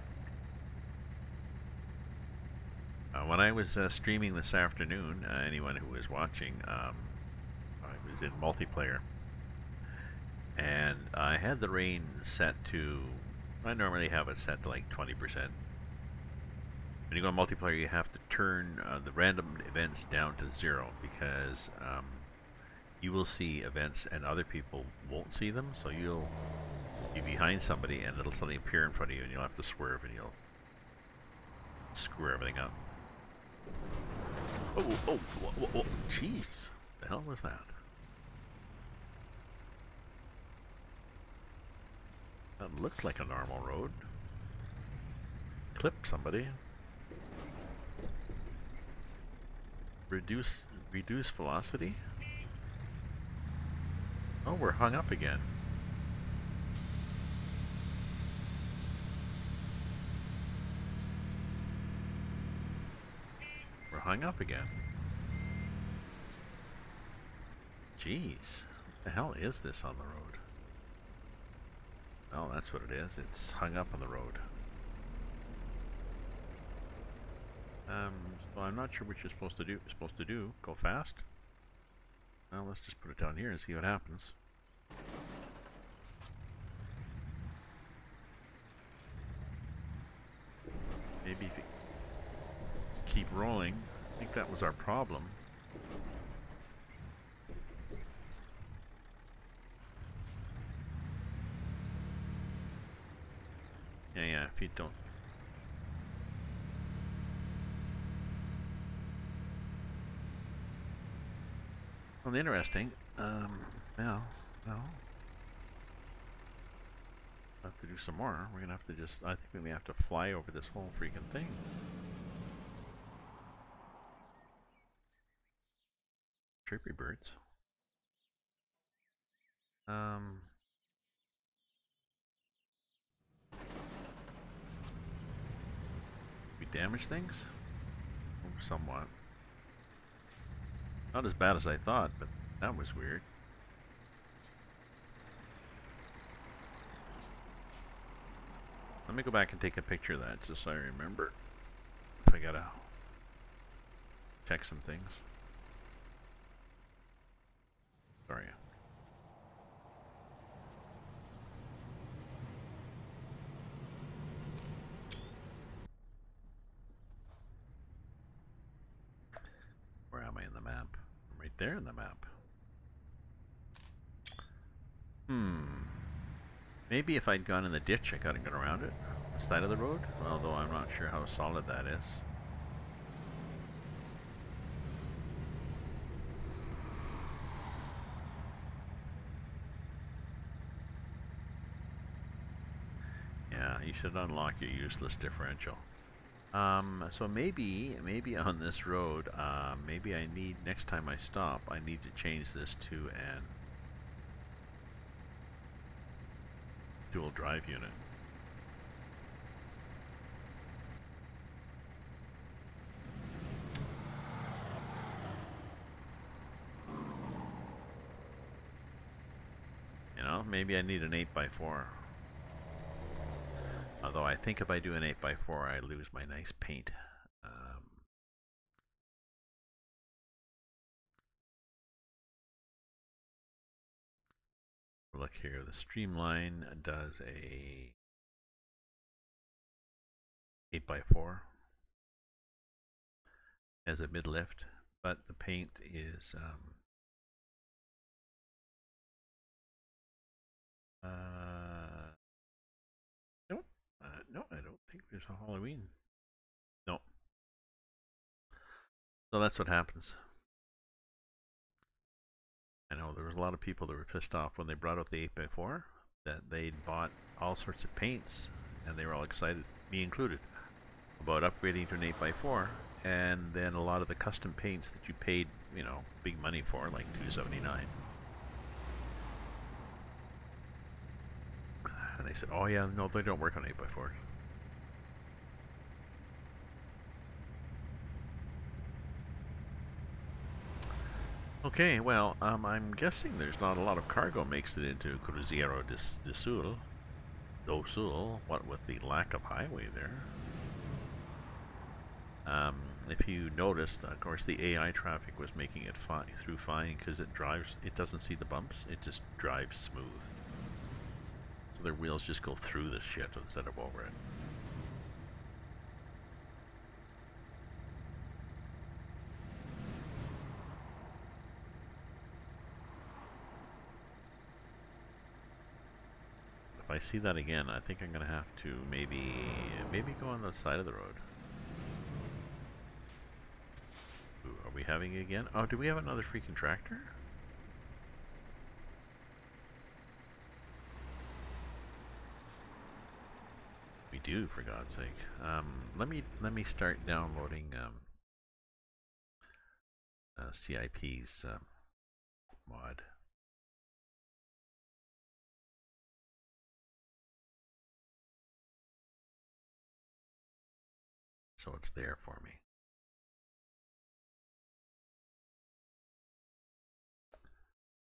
Speaker 1: When I was streaming this afternoon, anyone who was watching, I was in multiplayer. And I had the rain set to, I normally have it set to like 20%. When you go in multiplayer, you have to turn the random events down to 0 because you will see events and other people won't see them. So you'll be behind somebody and it'll suddenly appear in front of you and you'll have to swerve and you'll screw everything up. Oh, jeez. The hell was that? That looked like a normal road. Clip somebody. Reduce velocity. Oh, we're hung up again. We're hung up again. Jeez. What the hell is this on the road? Oh, that's what it is. It's hung up on the road. So I'm not sure what you're supposed to do. Go fast? Well, let's just put it down here and see what happens. Maybe if you keep rolling. I think that was our problem. Yeah, if you don't. Well, interesting. Well, no. We'll have to do some more. We're gonna have to just, I think we may have to fly over this whole freaking thing. Chirpy birds. We damage things? Oh, somewhat. Not as bad as I thought, but that was weird. Let me go back and take a picture of that just so I remember. If I gotta check some things. Sorry. Where am I in the map? I'm right there in the map. Maybe if I'd gone in the ditch, I could have got around it. The side of the road? Although I'm not sure how solid that is. Yeah, you should unlock your useless differential. So maybe on this road, maybe I need, next time I stop, I need to change this to an dual drive unit. You know, maybe I need an 8x4. Although I think if I do an 8x4, I lose my nice paint. Look here, the Streamline does a 8x4 as a mid-lift, but the paint is no, no, I don't think there's a Halloween. No. So that's what happens. I know there was a lot of people that were pissed off when they brought out the 8x4 that they'd bought all sorts of paints and they were all excited, me included, about upgrading to an 8x4, and then a lot of the custom paints that you paid, you know, big money for, like $279. And they said, oh yeah, no, they don't work on 8x4s. Okay, well, I'm guessing there's not a lot of cargo makes it into Cruzeiro do Sul, what with the lack of highway there. If you noticed, of course, the AI traffic was making it through fine because it doesn't see the bumps, it just drives smooth. So their wheels just go through the shit instead of over it. If I see that again, I think I'm gonna have to maybe go on the side of the road. Ooh, are we having it again? Oh, do we have another freaking tractor? We do, for God's sake. Let me start downloading CIP's mod. So it's there for me.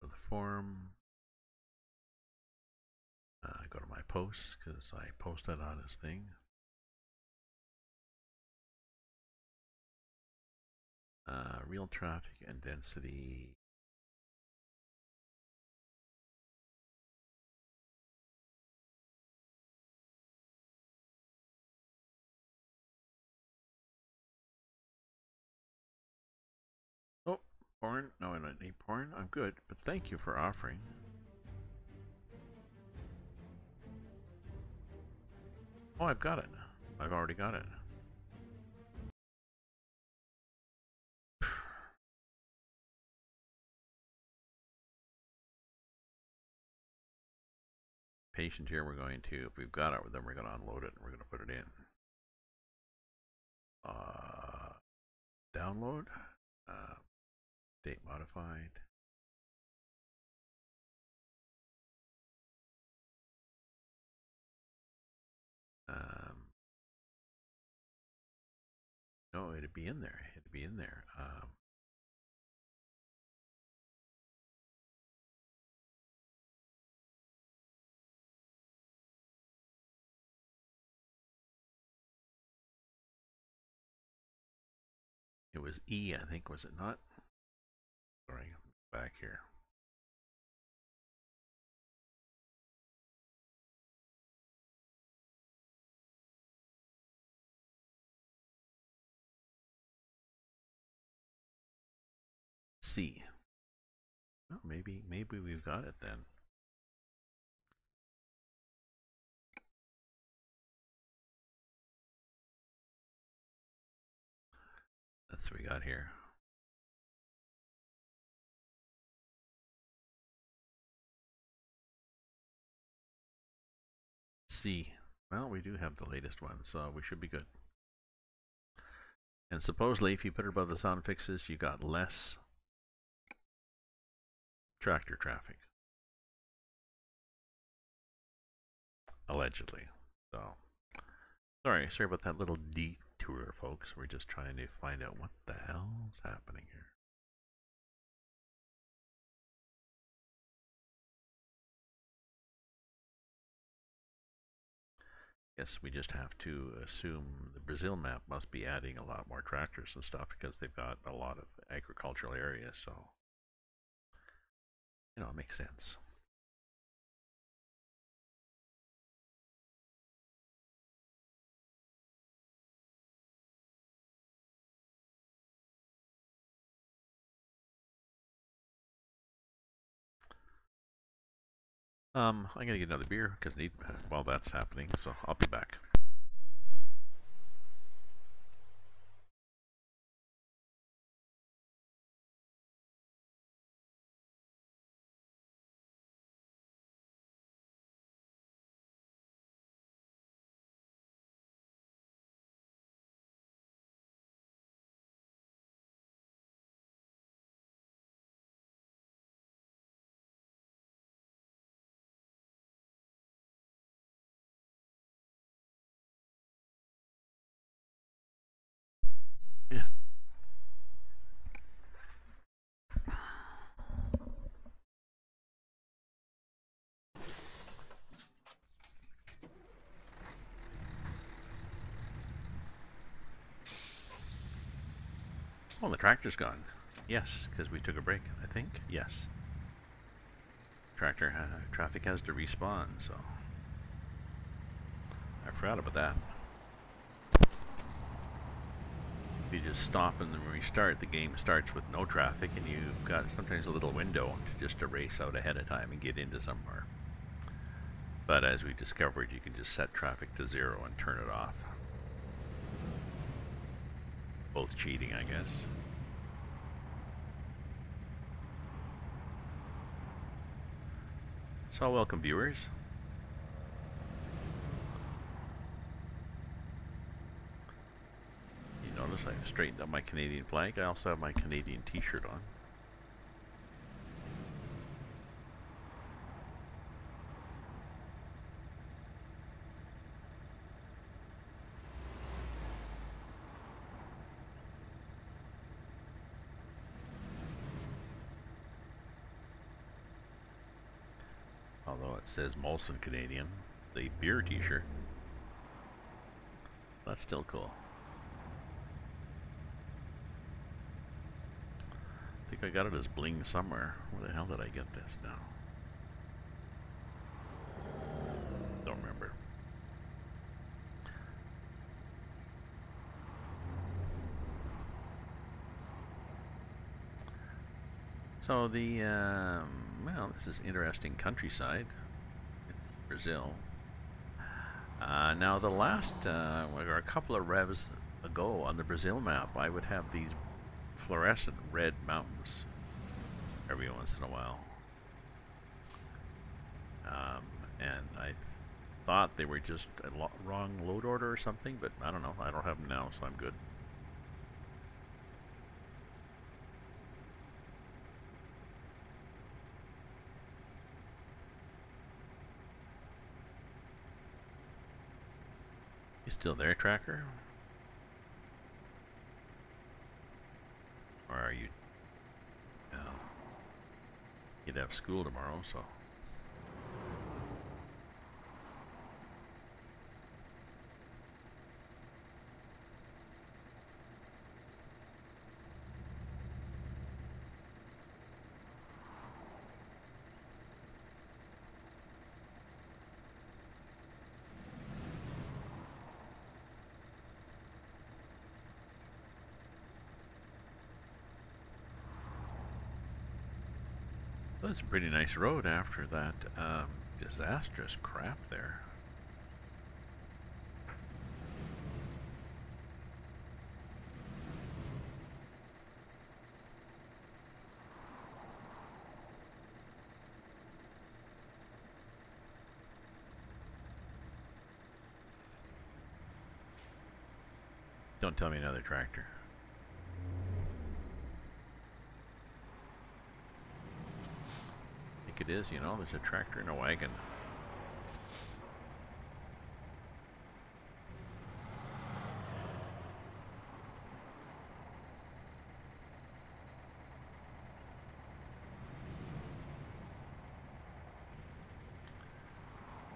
Speaker 1: So the form, go to my posts because I posted on his thing. Real traffic and density. Oh, porn? No, I don't need porn. I'm good, but thank you for offering. Oh, I've got it. I've already got it. patient here. We're going to, if we've got it, then we're going to unload it and we're going to put it in. Download. Date modified. No, it'd be in there. It'd be in there. It was E, I think, was it not? Sorry, back here. C. Oh, maybe we've got it then. That's what we got here. C. Well, we do have the latest one, so we should be good. And supposedly, if you put it above the sound fixes, you got less tractor traffic. Allegedly. So, sorry about that little detour, folks. We're just trying to find out what the hell's happening here. Guess we just have to assume the Brazil map must be adding a lot more tractors and stuff because they've got a lot of agricultural areas, so it makes sense. I'm gonna get another beer because while that's happening, so I'll be back. Yeah. Oh, the tractor's gone. Yes, because we took a break, I think. Yes. Traffic has to respawn, so I forgot about that. If you just stop and then restart, the game starts with no traffic, and you've got sometimes a little window to race out ahead of time and get into somewhere. But as we discovered, you can just set traffic to 0 and turn it off. Both cheating, I guess. So welcome, viewers. You notice I've straightened up my Canadian flag. I also have my Canadian t-shirt on. Although it says Molson Canadian, the beer t-shirt. That's still cool. I think I got it as bling somewhere. Where the hell did I get this now? Don't remember. So well, this is interesting countryside. It's Brazil. Now the last, or a couple of revs ago on the Brazil map, I would have these fluorescent red mountains every once in a while. and I thought they were just a wrong load order or something, but I don't know. I don't have them now, so I'm good. You still there, Tracker? Or are you? No. You'd have school tomorrow, so. That's a pretty nice road after that disastrous crap there. Don't tell me another tractor. I think it is, you know, there's a tractor and a wagon.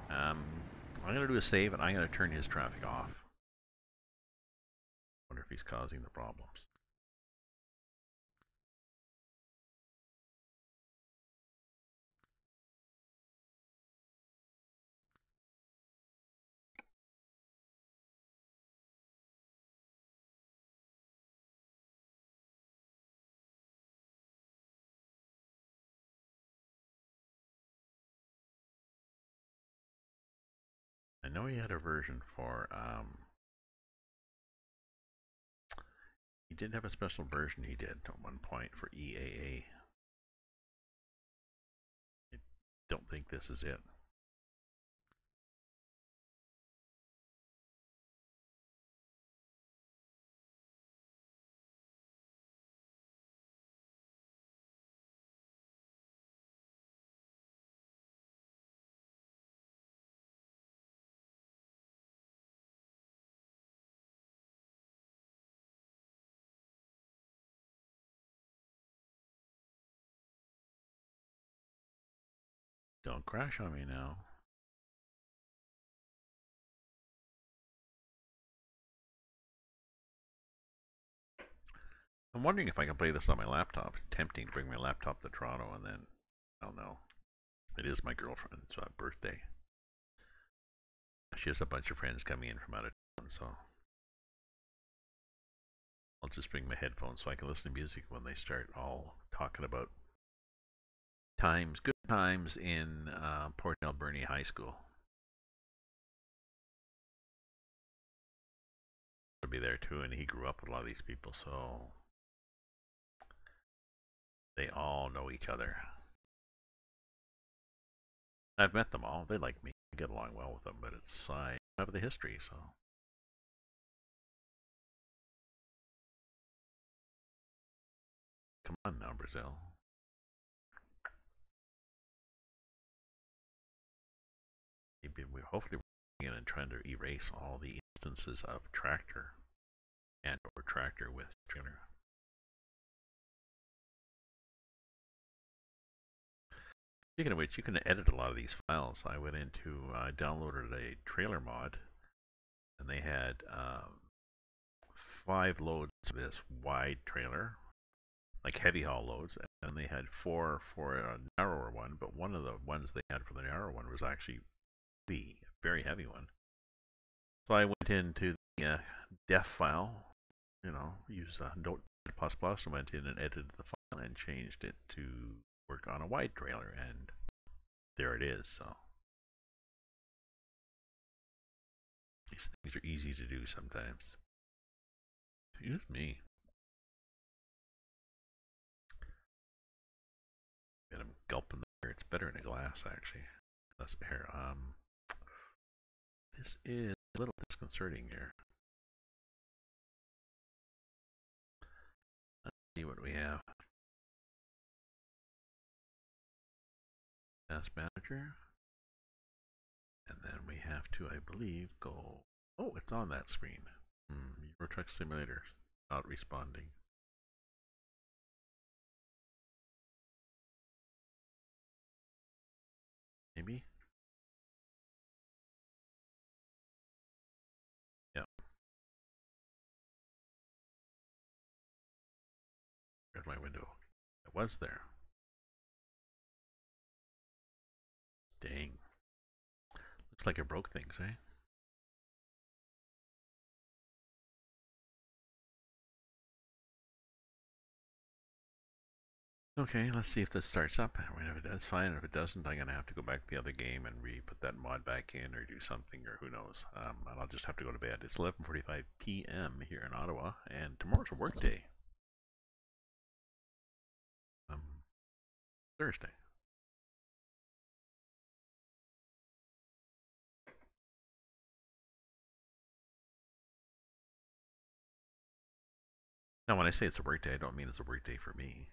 Speaker 1: I'm going to do a save and I'm going to turn his traffic off. Wonder if he's causing the problems. I know he had a version for, he did have a special version he did at one point for EAA. I don't think this is it. Don't crash on me now. I'm wondering if I can play this on my laptop. It's tempting to bring my laptop to Toronto and then, I don't know. It is my girlfriend's birthday. She has a bunch of friends coming in from out of town, so I'll just bring my headphones so I can listen to music when they start all talking about good times in Port Alberni High School. He'll be there too, and he grew up with a lot of these people, so they all know each other. I've met them all. They like me. I get along well with them, but it's I have the history, so. Come on now, Brazil. We're hopefully in and trying to erase all the instances of tractor and or tractor with trailer. Speaking of which, you can edit a lot of these files. I went into, I downloaded a trailer mod, and they had 5 loads of this wide trailer, like heavy haul loads, and they had 4 for a narrower one, but one of the ones they had for the narrow one was actually a very heavy one. So I went into the def file, you know, use Notepad++, and went in and edited the file and changed it to work on a wide trailer, and there it is. So these things are easy to do sometimes. Excuse me. And I'm gulping the beer. It's better in a glass, actually. Less air. This is a little disconcerting here. Let's see what we have. Task manager. And then we have to, I believe, go. Oh, it's on that screen. Euro Truck Simulator. Not responding. Maybe? Yeah. There's my window. It was there. Dang. Looks like it broke things, eh? Okay, let's see if this starts up. If it does, fine. If it doesn't, I'm going to have to go back to the other game and re-put that mod back in or do something, or who knows. And I'll just have to go to bed. It's 11:45 p.m. here in Ottawa, and tomorrow's a work day. Thursday. Now, when I say it's a work day, I don't mean it's a work day for me.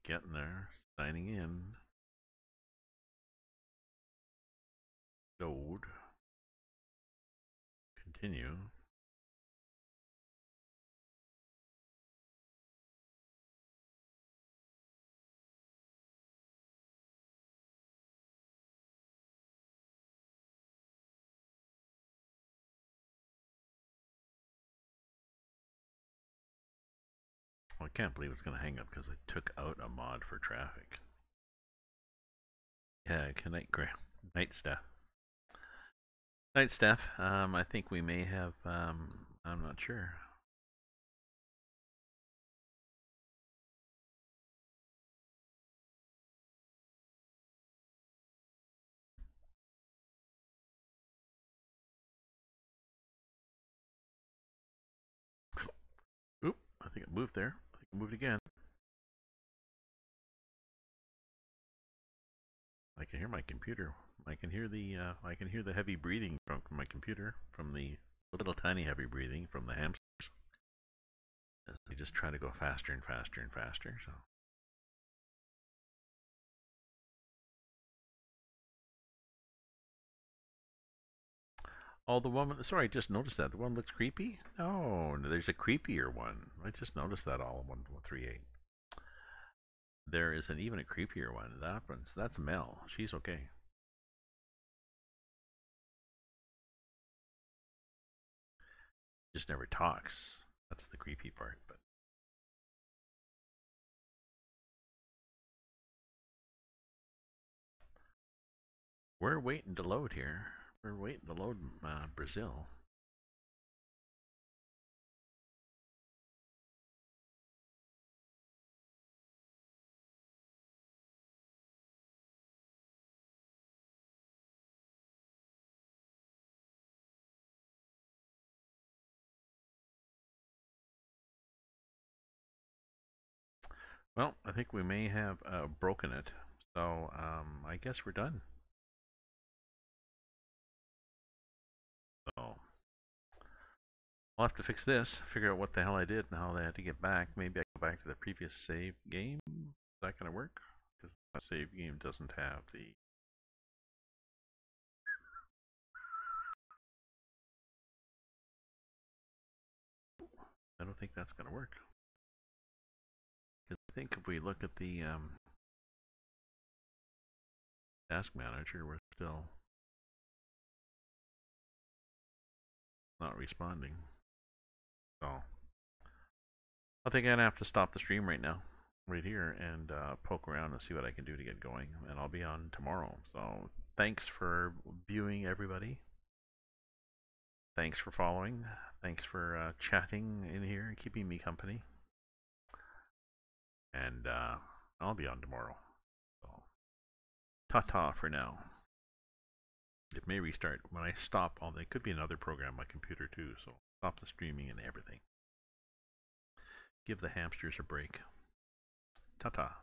Speaker 1: Getting there, signing in. Load. Continue. Well, I can't believe it's going to hang up because I took out a mod for traffic. Yeah, night staff. Night staff. I think we may have. I'm not sure. Oop! I think it moved there. I think it moved again. I can hear my computer. I can hear the heavy breathing from my computer, from the little tiny heavy breathing from the hamsters. As they just try to go faster and faster and faster. So. Oh, the one. Sorry, I just noticed that. The one looks creepy? No, there's a creepier one. I just noticed that all in 138. There is an even a creepier one. That's Mel. She's okay. Just never talks. That's the creepy part, but we're waiting to load here. We're waiting to load Brazil. Well, I think we may have broken it. So I guess we're done. So I'll have to fix this, figure out what the hell I did and how they had to get back. Maybe I go back to the previous save game. Is that going to work? Because that save game doesn't have the... I don't think that's going to work. Because I think if we look at the task manager, we're still not responding. So I think I'm going to have to stop the stream right now, right here, and poke around and see what I can do to get going. And I'll be on tomorrow. So thanks for viewing, everybody. Thanks for following. Thanks for chatting in here and keeping me company. And I'll be on tomorrow. So ta-ta for now. It may restart when I stop. It could be another program on my computer too. So stop the streaming and everything. Give the hamsters a break. Ta-ta.